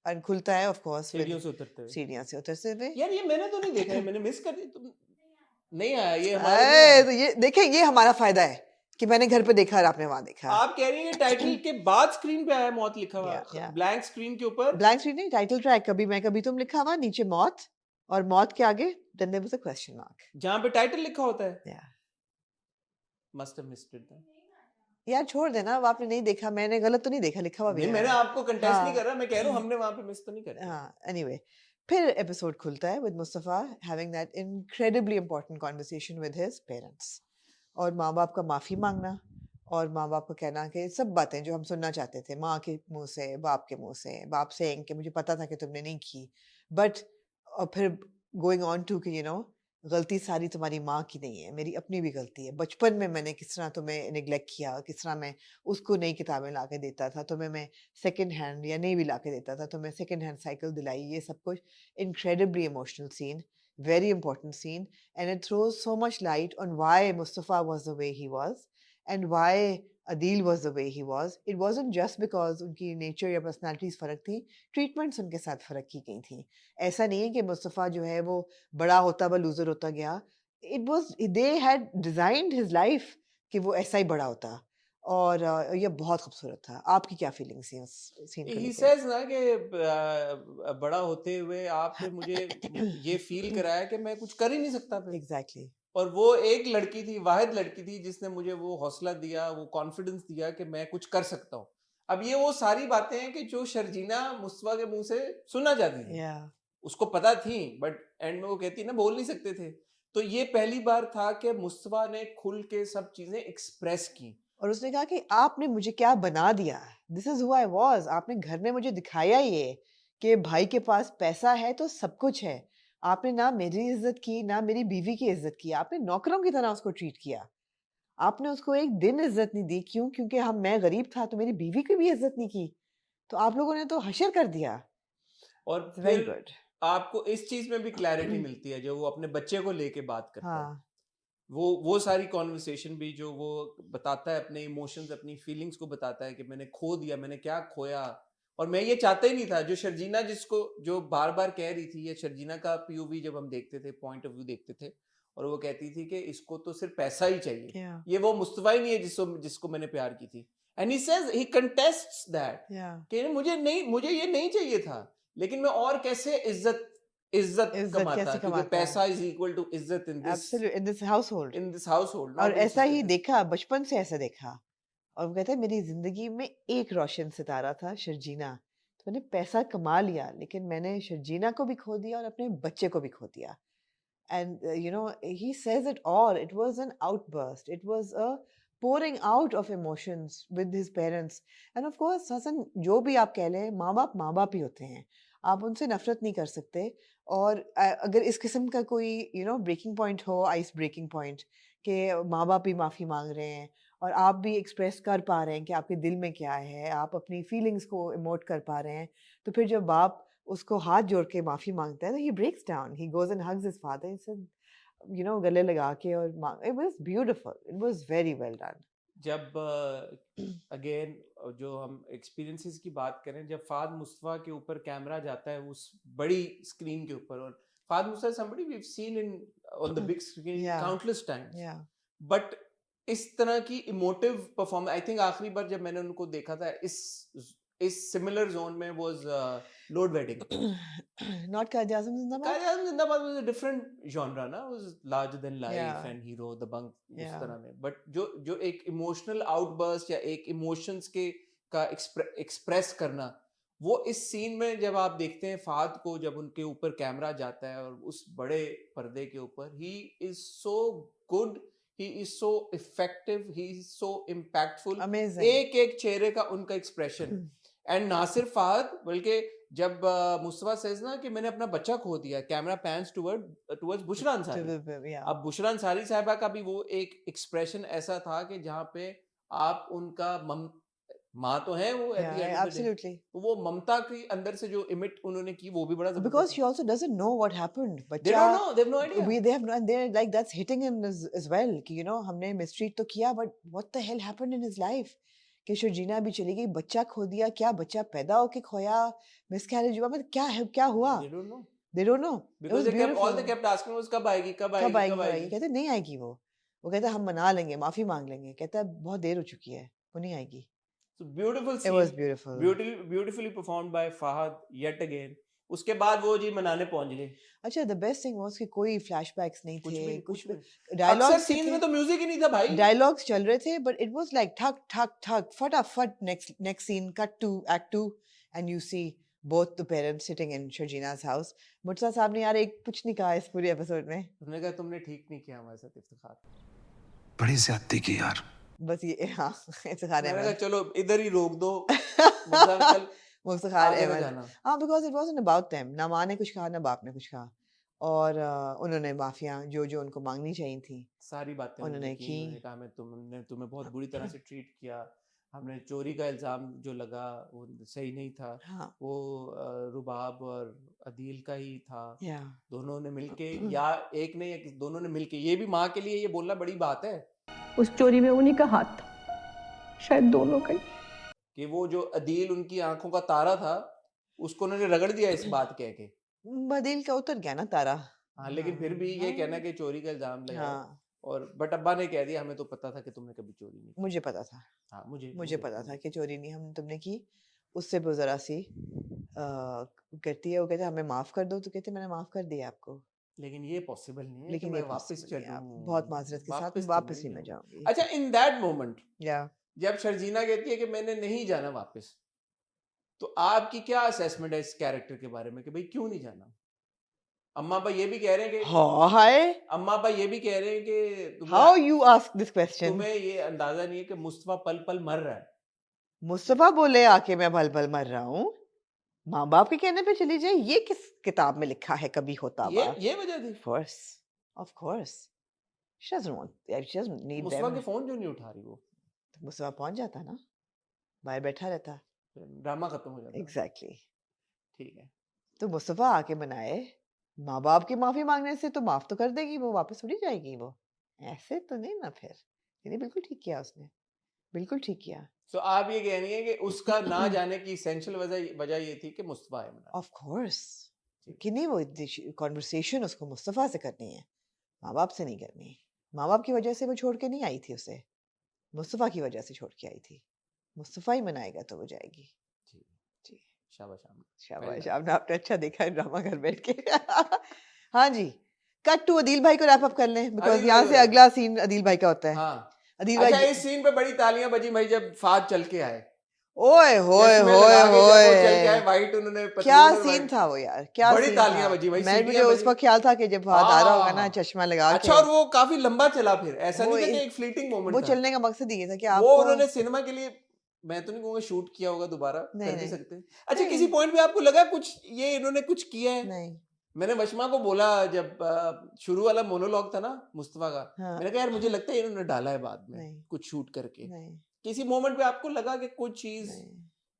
[SPEAKER 2] और खुलता है ऑफ कोर्स
[SPEAKER 1] सीढ़ियों से उतरते हुए.
[SPEAKER 2] सीढ़ियां से उतरते हुए.
[SPEAKER 1] यार ये मैंने तो नहीं देखा है, मैंने मिस कर दी. तुम नहीं आया ये
[SPEAKER 2] तो ये देखें, ये हमारा फायदा है कि मैंने घर पे देखा और आपने वहां देखा.
[SPEAKER 1] आप कह रही हैं टाइटल के बाद स्क्रीन पे आया मौत लिखा हुआ. ब्लैंक स्क्रीन के ऊपर
[SPEAKER 2] ब्लैंक स्क्रीन नहीं, टाइटल ट्रैक कभी मैं कभी तुम लिखा हुआ, नीचे मौत और मौत के आगे then there was a question mark.
[SPEAKER 1] जहाँ पे टाइटल लिखा होता है.
[SPEAKER 2] Yeah.
[SPEAKER 1] Must have missed it then.
[SPEAKER 2] यार छोड़ देना, अब आपने नहीं देखा, मैंने गलत तो नहीं देखा, लिखा हुआ भी
[SPEAKER 1] नहीं,
[SPEAKER 2] है.
[SPEAKER 1] मैंने आपको कंटेस्ट नहीं कर रहा, मैं कह रहा हूँ हमने वहाँ पे मिस तो नहीं करा.
[SPEAKER 2] हाँ, anyway, फिर एपिसोड खुलता है with Mustafa having that incredibly important conversation with his parents और माँ बाप का माफी मांगना और माँ बाप को कहना कि सब बातें जो हम सुनना चाहते थे माँ के मुंह से, बाप के मुंह से, बाप से कि मुझे पता था कि तुमने नहीं की, बट और फिर गोइंग ऑन टू कि गलती सारी तुम्हारी माँ की नहीं है, मेरी अपनी भी गलती है. बचपन में मैंने किस तरह तुम्हें निगलेक्ट किया, किस तरह मैं उसको नई किताबें ला के देता था, तुम्हें मैं सेकंड हैंड या नई भी ला के देता था, तुम्हें सेकंड हैंड साइकिल दिलाई, ये सब कुछ. Incredibly emotional scene, very important scene, and it throws so much light on why Mustafa was the way he was and why Adil was the way he was. It wasn't just because उनकी nature या personalities फर्क थी, treatments उनके साथ फर्क की गई थी. ऐसा नहीं है कि मुस्तफ़ा जो है वो बड़ा होता हुआ loser होता गया. It was they had designed his life कि वो ऐसा ही बड़ा होता. और ये बहुत खूबसूरत था. आपकी क्या फीलिंग्स थी उस सीन को
[SPEAKER 1] He
[SPEAKER 2] लेके?
[SPEAKER 1] says ना कि बड़ा होते हुए आपने मुझे ये फील कराया कि मैं कुछ कर ही नहीं सकता फिर.
[SPEAKER 2] Exactly.
[SPEAKER 1] और वो एक लड़की थी, वाहिद लड़की थी जिसने मुझे वो हौसला दिया, वो कॉन्फिडेंस दिया कि मैं कुछ कर सकता हूँ. अब ये वो सारी बातें हैं कि जो शर्जीना मुस्तफा के मुंह से सुनना चाहती थी.
[SPEAKER 2] Yeah.
[SPEAKER 1] उसको पता थी, बट एंड में वो कहती ना बोल नहीं सकते थे. तो ये पहली बार था कि मुस्तफा ने खुल के सब चीजें एक्सप्रेस की.
[SPEAKER 2] और उसने कहा कि आपने मुझे क्या बना दिया, this is who I was. आपने घर में मुझे दिखाया ये कि भाई के पास पैसा है तो सब कुछ है. आपने ना मेरी इज्जत की, ना मेरी बीवी की इज्जत की. आपने नौकरों की तरह उसको ट्रीट किया. आपने उसको एक दिन इज्जत नहीं दी. क्यों? क्योंकि मैं गरीब था तो मेरी बीवी की भी इज्जत नहीं की. तो आप लोगों ने तो हशर कर दिया.
[SPEAKER 1] और
[SPEAKER 2] वेरी
[SPEAKER 1] फिर
[SPEAKER 2] गुड.
[SPEAKER 1] आपको इस चीज में भी क्लैरिटी मिलती है जो वो अपने बच्चे को लेके बात करता है.
[SPEAKER 2] हाँ.
[SPEAKER 1] वो सारी कॉन्वर्सेशन भी जो वो बताता है, अपने इमोशंस, अपनी फीलिंग्स को बताता है कि मैंने खो दिया, मैंने क्या खोया और मैं ये चाहता ही नहीं था. जो शर्जीना जिसको जो बार बार कह रही थी, ये शर्जीना का पीओवी जब हम देखते थे, पॉइंट ऑफ व्यू देखते थे, और वो कहती थी कि इसको तो सिर्फ पैसा ही चाहिए.
[SPEAKER 2] Yeah.
[SPEAKER 1] ये वो मुस्तफा ही नहीं है जिसको मैंने प्यार की थी. And he says, he contests that कि मुझे ये नहीं चाहिए था, लेकिन मैं और कैसे इज्जत कमाता, क्योंकि पैसा इज इक्वल टू इज्जत इन
[SPEAKER 2] दिस हाउसहोल्ड. और ऐसा ही देखा, बचपन से ऐसा देखा. और वो कहता है मेरी जिंदगी में एक रोशन सितारा था, शर्जीना. तो मैंने पैसा कमा लिया, लेकिन मैंने शर्जीना को भी खो दिया और अपने बच्चे को भी खो दिया. And he says it all. It was an outburst. It was a pouring out of emotions with his parents. And of course, Hassan, जो भी आप कह लें, माँ बाप ही होते हैं. आप उनसे नफरत नहीं कर सकते. और अगर इस किस्म का कोई ब्रेकिंग पॉइंट हो, आइस ब्रेकिंग पॉइंट, कि माँ बाप भी माफ़ी मांग रहे हैं और आप भी एक्सप्रेस कर पा रहे हैं कि आपके दिल में क्या है, आप अपनी फीलिंग्स को इमोट कर पा रहे हैं, तो फिर जब बाप उसको हाथ जोड़ के माफी मांगता है तो he breaks down. He goes and hugs his father. He said, गले लगा के और it was beautiful. It was very well done.
[SPEAKER 1] जब अगेन जो हम एक्सपीरियंसेस की बात करें, जब फाद मुस्तफा के ऊपर कैमरा जाता है उस बड़ी स्क्रीन के ऊपर, और Fahd Mustafa somebody we've seen in on the big screen countless times.
[SPEAKER 2] Yeah.
[SPEAKER 1] But इस तरह की इमोटिव परफॉर्मेंस आई थिंक आखिरी बार जब मैंने उनको देखा था इस सिमिलर जोन में was load wedding.
[SPEAKER 2] Not Qaid Azam Zindabad?
[SPEAKER 1] Qaid Azam Zindabad was a different genre ना, was larger than life
[SPEAKER 2] Yeah,
[SPEAKER 1] and hero the bunk उस
[SPEAKER 2] yeah.
[SPEAKER 1] तरह में. But जो एक इमोशनल आउटबर्स्ट या एक इमोशंस के का एक्सप्रेस करना, वो इस सीन में जब आप देखते हैं फाद को, जब उनके ऊपर कैमरा जाता है और उस बड़े पर्दे के ऊपर, he is so good, he is so effective, he is so impactful.
[SPEAKER 2] Amazing.
[SPEAKER 1] एक एक चेहरे का उनका एक्सप्रेशन. एंड ना सिर्फ फाद बल्कि जब मुस्तफा सेज ना कि मैंने अपना बच्चा खो दिया, camera pans towards Bushra Ansari.
[SPEAKER 2] Yeah.
[SPEAKER 1] अब बुशरा अंसारी साहिबा का भी वो एक एक्सप्रेशन ऐसा था कि जहाँ पे आप उनका माँ तो है वो, at the end of the day.
[SPEAKER 2] Absolutely.
[SPEAKER 1] तो वो ममता की अंदर से जो इमिट उन्होंने की वो भी बड़ा
[SPEAKER 2] Because
[SPEAKER 1] जबरदस्त
[SPEAKER 2] she also doesn't know what happened.
[SPEAKER 1] था.
[SPEAKER 2] But
[SPEAKER 1] They don't know, they have no idea.
[SPEAKER 2] they have no, and they're like that's hitting him as well. कि you know हमने mistreat तो किया, but what the hell happened in his life? कि शर्जीना भी चली गई, बच्चा खो दिया, क्या बच्चा पैदा होके खोया, मिसकैरेज हुआ, मतलब क्या है, क्या हुआ?
[SPEAKER 1] They don't know.
[SPEAKER 2] They don't know. It
[SPEAKER 1] Because
[SPEAKER 2] was
[SPEAKER 1] they kept, all
[SPEAKER 2] beautiful.
[SPEAKER 1] they kept asking was कब आएगी, कब
[SPEAKER 2] कब
[SPEAKER 1] आएगी,
[SPEAKER 2] आएगी,
[SPEAKER 1] कब
[SPEAKER 2] कब आएगी?
[SPEAKER 1] आएगी.
[SPEAKER 2] कहते नहीं आएगी वो कहता हम मना लेंगे, माफी मांग लेंगे. कहता बहुत देर हो चुकी है, वो नहीं आएगी.
[SPEAKER 1] So beautiful
[SPEAKER 2] It
[SPEAKER 1] scene.
[SPEAKER 2] was beautiful.
[SPEAKER 1] Beautifully performed by Fahad yet again. उसके बाद वो जी मनाने पहुंच गए.
[SPEAKER 2] अच्छा, the best thing was कि कोई flashbacks नहीं
[SPEAKER 1] कुछ
[SPEAKER 2] थे,
[SPEAKER 1] भी
[SPEAKER 2] कुछ
[SPEAKER 1] भी. अक्सर
[SPEAKER 2] dialogues
[SPEAKER 1] सीन्स में तो म्यूजिक ही नहीं था भाई.
[SPEAKER 2] dialogues चल रहे थे, but it was like ठक ठक ठक फटाफट next scene, cut to act 2 and you see both the parents sitting in Sharjina's house. Murtaza साहब ने यार एक कुछ नहीं कहा इस पूरे एपिसोड में.
[SPEAKER 1] तुमने कहा तुमने ठीक नहीं किया हमारे साथ इफ्तिखार.
[SPEAKER 3] बड़ी ज्यादती की यार.
[SPEAKER 2] बस ये हाँ इफ्तिखार
[SPEAKER 1] मैंने कहा
[SPEAKER 2] अहमद.
[SPEAKER 1] चलो इधर ही रोक दो. मुफ्तार
[SPEAKER 2] मुफ्तार
[SPEAKER 1] आगे ना
[SPEAKER 2] अहमद.
[SPEAKER 1] जाना.
[SPEAKER 2] हाँ, because it wasn't about them. ना माँ ने कुछ कहा ना बाप ने कुछ कहा, और उन्होंने माफिया जो उनको मांगनी चाहिए थी
[SPEAKER 1] सारी बातें
[SPEAKER 2] उन्होंने की.
[SPEAKER 1] उन्होंने कहा मैं तुमने तुम्हें बहुत बुरी तरह से ट्रीट किया, हमने चोरी का इल्जाम जो लगा वो सही नहीं था,
[SPEAKER 2] हाँ,
[SPEAKER 1] वो रुबाब और अदील का ही था.
[SPEAKER 2] या
[SPEAKER 1] दोनों ने मिलके, या एक ने या दोनों ने मिलके, ये भी माँ के लिए ये बोलना बड़ी बात है
[SPEAKER 4] उस चोरी में उन्हीं का हाथ था, शायद दोनों का ही.
[SPEAKER 1] कि वो जो अदील उनकी आंखों का तारा था उसको उन्होंने रगड़ दिया इस बात कह के.
[SPEAKER 2] बदील का उतर गया ना तारा.
[SPEAKER 1] हाँ, लेकिन फिर भी ये कहना कि चोरी का इल्जाम लगाया.
[SPEAKER 2] हाँ,
[SPEAKER 1] और बट अब्बा ने कह दिया हमें तो पता था कि तुमने कभी चोरी नहीं की.
[SPEAKER 2] मुझे पता था.
[SPEAKER 1] हाँ,
[SPEAKER 2] मुझे पता था कि चोरी नहीं तुमने की. उससे वो जरा सी करती है, वो कहते हमें माफ कर दो, तो कहते मैंने माफ कर दिया आपको.
[SPEAKER 1] लेकिन ये पॉसिबल नहीं है
[SPEAKER 2] लेकिन
[SPEAKER 1] कि
[SPEAKER 2] ये
[SPEAKER 1] मैं वापस
[SPEAKER 2] possible नहीं है.
[SPEAKER 1] चलूं.
[SPEAKER 2] बहुत माजरत के साथ मैं
[SPEAKER 1] तो
[SPEAKER 2] वापस
[SPEAKER 1] नहीं
[SPEAKER 2] ही मैं
[SPEAKER 1] जाऊं.
[SPEAKER 2] जाऊंगी.
[SPEAKER 1] अच्छा, इन दैट मोमेंट
[SPEAKER 2] या
[SPEAKER 1] जब शर्जीना कहती है कि मैंने नहीं जाना वापस, तो आपकी क्या असेसमेंट है इस कैरेक्टर के बारे में कि भाई क्यों नहीं जाना? अम्मा अब्बा ये भी कह रहे हैं कि
[SPEAKER 2] हाँ हाय,
[SPEAKER 1] अम्मा अब्बा ये भी कह रहे हैं कि
[SPEAKER 2] how you ask this question.
[SPEAKER 1] तुम्हें ये अंदाजा नहीं है कि मुस्तफा पल पल मर रहा है.
[SPEAKER 2] मुस्तफा बोले आके मैं भल भल मर रहा हूँ, माँ बाप के कहने पे चली जाए, ये किस किताब में लिखा है कभी होता हुआ?
[SPEAKER 1] ये वजह थी.
[SPEAKER 2] Of course. She doesn't need
[SPEAKER 1] Mustafa
[SPEAKER 2] them.
[SPEAKER 1] के फोन जो नहीं उठा रही वो,
[SPEAKER 2] मुस्तफा पहुंच जाता ना, बाहर बैठा रहता.
[SPEAKER 1] ड्रामा खत्म हो जाता.
[SPEAKER 2] Exactly.
[SPEAKER 1] ठीक है.
[SPEAKER 2] तो मुस्तफा आके बनाए, माँ बाप की माफी मांगने से तो माफ तो कर देगी वो, वापस थोड़ी जाएगी वो. ऐसे तो नहीं ना फिर. ये बिल्कुल ठीक किया उसने, बिल्कुल ठीक किया.
[SPEAKER 1] तो आप ये कह रही हैं कि उसका ना जाने की एसेंशियल वजह ये थी कि मुस्तफा है मना.
[SPEAKER 2] Of course. कि नहीं, वो कॉन्वर्सेशन उसको मुस्तफा से करनी है, माँ बाप से नहीं करनी. माँ बाप की वजह से वो छोड़ के नहीं आई थी उसे, मुस्तफा की वजह से छोड़ के आई थी. मुस्तफा ही मनाएगा तो वो जाएगी. जी,
[SPEAKER 1] शाबाश.
[SPEAKER 2] शाबाश, आपने अच्छा देखा है ड्रामा घर बैठ के. हाँ जी, कट टू अदील भाई को रैप अप कर लें, बिकॉज यहाँ से अगला सीन अदील भाई का होता है.
[SPEAKER 1] हाँ.
[SPEAKER 2] अदील
[SPEAKER 1] अच्छा,
[SPEAKER 2] भाई,
[SPEAKER 1] इस सीन पे बड़ी तालियां बजी भाई जब फाद चल के आए.
[SPEAKER 2] ओए होए
[SPEAKER 1] चश्मे
[SPEAKER 2] होए
[SPEAKER 1] लगा के जब वो चल के आए,
[SPEAKER 2] होए,
[SPEAKER 1] वाइट उन्होंने
[SPEAKER 2] क्या
[SPEAKER 1] पतलून और
[SPEAKER 2] सीन
[SPEAKER 1] वाइट.
[SPEAKER 2] था वो यार, क्या
[SPEAKER 1] बड़ी
[SPEAKER 2] सीन
[SPEAKER 1] तालियां
[SPEAKER 2] था.
[SPEAKER 1] बजी भाई,
[SPEAKER 2] मुझे
[SPEAKER 1] सीटियां
[SPEAKER 2] उस
[SPEAKER 1] बजी.
[SPEAKER 2] वक्त ख्याल था कि जब हाथ आ रहा होगा ना
[SPEAKER 1] हाँ.
[SPEAKER 2] चश्मा लगा
[SPEAKER 1] अच्छा,
[SPEAKER 2] के,
[SPEAKER 1] और वो काफी लंबा चला, फिर ऐसा
[SPEAKER 2] वो
[SPEAKER 1] नहीं था कि
[SPEAKER 2] इस-
[SPEAKER 1] एक फ्लीटिंग मोमेंट
[SPEAKER 2] वो
[SPEAKER 1] था.
[SPEAKER 2] चलने का मकसद ये था कि
[SPEAKER 1] वो
[SPEAKER 2] आपको
[SPEAKER 1] उन्होंने सिनेमा के लिए, मैं तो नहीं कहूंगा शूट किया होगा दोबारा,
[SPEAKER 2] नहीं,
[SPEAKER 1] कर भी
[SPEAKER 2] नहीं.
[SPEAKER 1] सकते हैं. अच्छा,
[SPEAKER 2] नहीं.
[SPEAKER 1] किसी पॉइंट पे आपको लगा कुछ ये इन्होंने कुछ किया है?
[SPEAKER 2] नहीं.
[SPEAKER 1] मैंने वशमा को बोला जब शुरू वाला मोनोलॉग था ना मुस्तफा का,
[SPEAKER 2] हाँ,
[SPEAKER 1] मैंने कहा यार मुझे लगता है इन्होंने डाला है बाद में
[SPEAKER 2] नहीं.
[SPEAKER 1] कुछ शूट करके.
[SPEAKER 2] नहीं.
[SPEAKER 1] किसी मोमेंट पे आपको लगा कि कुछ चीज
[SPEAKER 2] नहीं.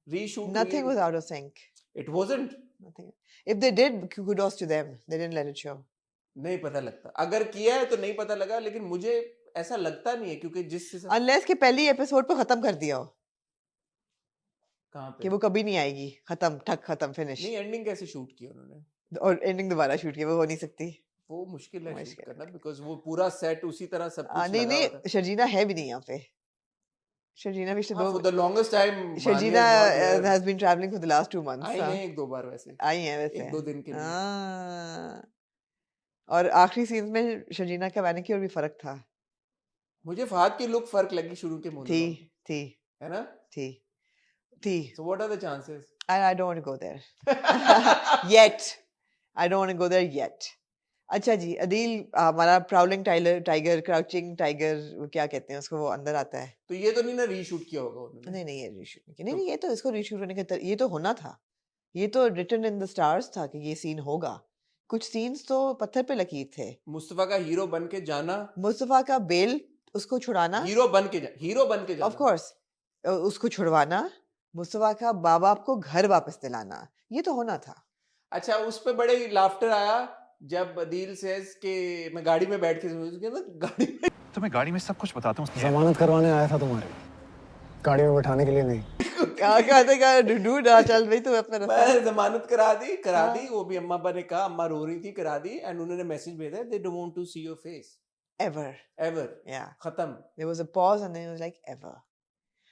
[SPEAKER 1] Reshoot?
[SPEAKER 2] Nothing was out of sync.
[SPEAKER 1] It wasn't.
[SPEAKER 2] Nothing. If they did, kudos to them. They didn't let it show.
[SPEAKER 1] नहीं पता लगता. अगर किया है तो नहीं पता लगा, लेकिन मुझे ऐसा लगता नहीं है क्योंकि जिस हिसाब.
[SPEAKER 2] Unless कि पहली एपिसोड पे खत्म कर दिया हो
[SPEAKER 1] कहाँ
[SPEAKER 2] कि
[SPEAKER 1] पे?
[SPEAKER 2] वो कभी नहीं आएगी, खत्म, ठक खत्म, फिनिश.
[SPEAKER 1] नहीं, एंडिंग कैसे शूट किया उन्होंने?
[SPEAKER 2] और एंडिंग दोबारा शूट किया, वो हो नहीं सकती.
[SPEAKER 1] वो मुश्किल है शूट
[SPEAKER 2] मुश्किल
[SPEAKER 1] करना बिकॉज वो पूरा सेट उसी तरह सब कुछ
[SPEAKER 2] नहीं
[SPEAKER 1] लगा होता है।
[SPEAKER 2] नहीं, शर्जीना है भी नहीं यहाँ पे। शर्जीना पिछले
[SPEAKER 1] हाँ,
[SPEAKER 2] दो
[SPEAKER 1] for the longest time
[SPEAKER 2] Sharjeena
[SPEAKER 1] Bhania is not here.
[SPEAKER 2] has been traveling for the last 2 months.
[SPEAKER 1] आई हैं 1-2 बार वैसे,
[SPEAKER 2] आई हैं वैसे।
[SPEAKER 1] 1-2 दिन के लिए।
[SPEAKER 2] हाँ। और आखिरी सीन में शर्जीना का मैनिक्योर भी फर्क था।
[SPEAKER 1] मुझे फहद की लुक फर्क लगी शुरू के
[SPEAKER 2] थी
[SPEAKER 1] मोनोलॉग में,
[SPEAKER 2] थी
[SPEAKER 1] है ना?
[SPEAKER 2] थी।
[SPEAKER 1] So what are the chances?
[SPEAKER 2] I don't want to go there yet. I don't want to go there yet. अच्छा जी, अदील हमारा प्राउलिंग टाइगर, क्राउचिंग टाइगर, क्या कहते हैं उसको, वो अंदर आता है।
[SPEAKER 1] तो ये तो नहीं ना रीशूट किया होगा उन्होंने?
[SPEAKER 2] नहीं नहीं, ये रीशूट नहीं किया। नहीं नहीं, ये तो इसको रीशूट होने का ये तो होना था। ये तो रिटन इन द स्टार्स था कि ये सीन होगा। कुछ सीन्स तो पत्थर पे लकीर थे।
[SPEAKER 1] मुस्तफा का हीरो बन के जाना,
[SPEAKER 2] मुस्तफा का बेल उसको छुड़ाना,
[SPEAKER 1] हीरो बन के जाना,
[SPEAKER 2] ऑफ कोर्स उसको छुड़वाना, मुस्तफा का बाप बाप को घर वापस दिलाना, ये तो होना था।
[SPEAKER 1] अच्छा, उस पे बड़े लाफ्टर आया जब अदील सेज के मैं गाड़ी में बैठ के ना गाड़ी में
[SPEAKER 3] तुम्हें गाड़ी में सब कुछ बताता हूँ।
[SPEAKER 5] जमानत करवाने आया था तुम्हारे, गाड़ी में बैठाने के लिए नहीं।
[SPEAKER 2] क्या कहते का डूड चल भाई तू अपना रास्ता।
[SPEAKER 1] मैं जमानत करा दी, वो भी अम्मा ने कहा, अम्मा रो रही थी, करा दी, एंड उन्होंने मैसेज भेजा, they don't want to see your face
[SPEAKER 2] ever yeah,
[SPEAKER 1] खत्म।
[SPEAKER 2] there was a pause and then it was like ever,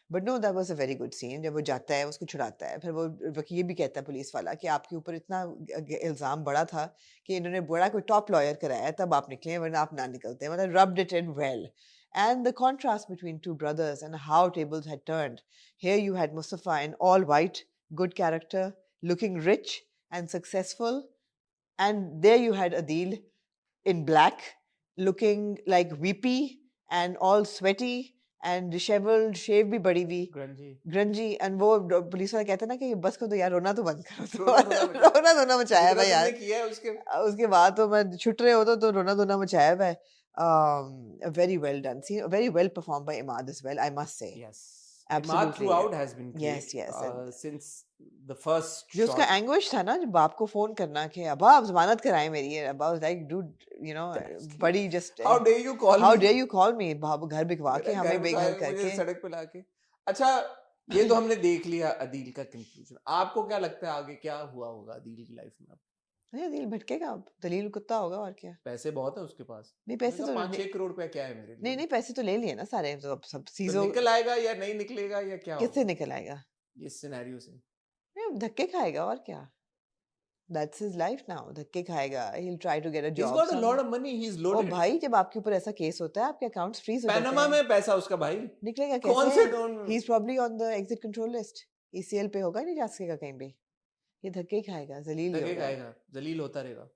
[SPEAKER 2] but no, that was a very good scene। जब वो जाता है उसको छुड़ाता है, फिर वो वकील भी कहता है पुलिस वाला कि आपके ऊपर इतना इल्जाम बड़ा था कि इन्होंने बड़ा कोई टॉप लॉयर कराया तब आप निकले, वरना आप ना निकलते। मतलब rubbed it in well, and the contrast between two brothers and how tables had turned. Here you had Mustafa in all white, good character, looking rich and successful, and there you had Adil in black, looking like weepy and all sweaty and disheveled, shave भी बड़ी हुई, grungy, and वो police वाला कहता है ना कि बस को तो यार रोना तो बंद करो, रोना धोना मचाया है यार। उसके बाद तो मैं छुट रहे हो तो रोना धोना मचाया है। A very well done scene, very well performed by Imad as well, I must say.
[SPEAKER 1] Yes,
[SPEAKER 2] absolutely.
[SPEAKER 1] Imad throughout has been great.
[SPEAKER 2] Yes,
[SPEAKER 1] since the first
[SPEAKER 2] जो उसका एंग्विश था ना, जब बाप को फोन करना कि अब्बा आप जमानत कराएं मेरी, अब्बा was like dude you know बड़ी just
[SPEAKER 1] how dare you call
[SPEAKER 2] me, बाप घर बिकवा के हमें बेघर करके
[SPEAKER 1] सड़क पे लाके। अच्छा, ये तो हमने देख लिया अदील का कंक्लूजन। आपको क्या लगता है आगे क्या हुआ होगा अदील की लाइफ में?
[SPEAKER 2] नहीं, अदील भटकेगा अब, दलील कुत्ता होगा और क्या।
[SPEAKER 1] पैसे बहुत है उसके पास।
[SPEAKER 2] नहीं पैसे तो
[SPEAKER 1] 5-6 करोड़ रुपया क्या है मेरे लिए?
[SPEAKER 2] नहीं पैसे तो ले लिए ना सारे, तो अब सब
[SPEAKER 1] तो
[SPEAKER 2] चीजों
[SPEAKER 1] निकल आएगा या नहीं निकलेगा या क्या?
[SPEAKER 2] किससे निकल आएगा
[SPEAKER 1] इस सिनेरियो से?
[SPEAKER 2] धक्के खाएगा और क्या। That's his life now, धक्के खाएगा, he'll try to get a job।
[SPEAKER 1] He's got a lot of money, he's loaded।
[SPEAKER 2] ओ भाई, जब आपके ऊपर ऐसा केस होता है आपके अकाउंट्स फ्रीज हो जाते हैं।
[SPEAKER 1] पैनामा में पैसा उसका भाई
[SPEAKER 2] निकलेगा
[SPEAKER 1] कौन
[SPEAKER 2] कैसे?
[SPEAKER 1] से
[SPEAKER 2] He's probably on the exit control list, ECL पे होगा, नहीं जा सकेगा कहीं भी। ये धक्के ही खाएगा, जलील
[SPEAKER 1] धक्के खाएगा, जलील होता रहेगा।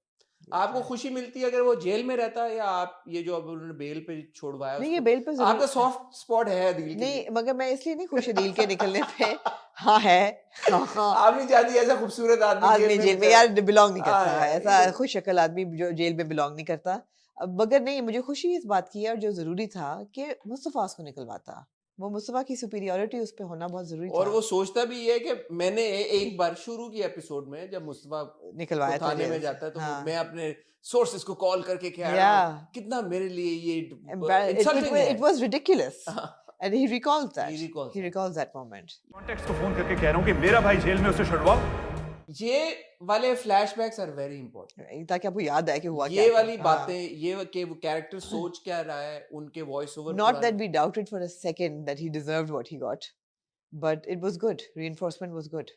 [SPEAKER 1] आपको खुशी मिलती है अगर वो जेल में रहता है, या आप ये जो अब उन्होंने बेल पे छोड़वाया?
[SPEAKER 2] नहीं, ये बेल पे
[SPEAKER 1] आपका सॉफ्ट स्पॉट है अदील के
[SPEAKER 2] नहीं, मगर मैं इसलिए नहीं खुश अदील के निकलने पे। हाँ है,
[SPEAKER 1] आप नहीं चाहती ऐसा खूबसूरत
[SPEAKER 2] आदमी जेल में यार बिलोंग नहीं करता, ऐसा खुश शक्ल आदमी जो जेल में बिलोंग नहीं करता। मगर नहीं, मुझे खुशी इस बात की है, और जो जरूरी था कि मुस्तफा उसको निकलवाता, वो मुस्तफा की सुपीरियरिटी उस पे होना बहुत जरूरी था।
[SPEAKER 1] और वो सोचता भी है कि मैंने एक बार शुरू की एपिसोड में जब मुस्तफा
[SPEAKER 2] निकलवाया था
[SPEAKER 1] थाने में जाता है, तो मैं अपने सोर्सेस को कॉल करके कह रहा हूं कितना मेरे लिए ये इंसल्टिंग है।
[SPEAKER 2] It was ridiculous, and he recalls that. He recalls that moment.
[SPEAKER 5] Context को फोन करके कह रहा हूँ कि मेरा भाई जेल में, उसे छुड़वाओ।
[SPEAKER 1] ये वाले फ्लैशबैक्स आर वेरी इंपॉर्टेंट,
[SPEAKER 2] ताकि आपको याद आए कि हुआ क्या।
[SPEAKER 1] ये वाली बातें, ये कि वो कैरेक्टर सोच क्या रहा है, उनके voice over.
[SPEAKER 2] Not that we doubted for a second that he deserved what he got, but it was good. Reinforcement was good.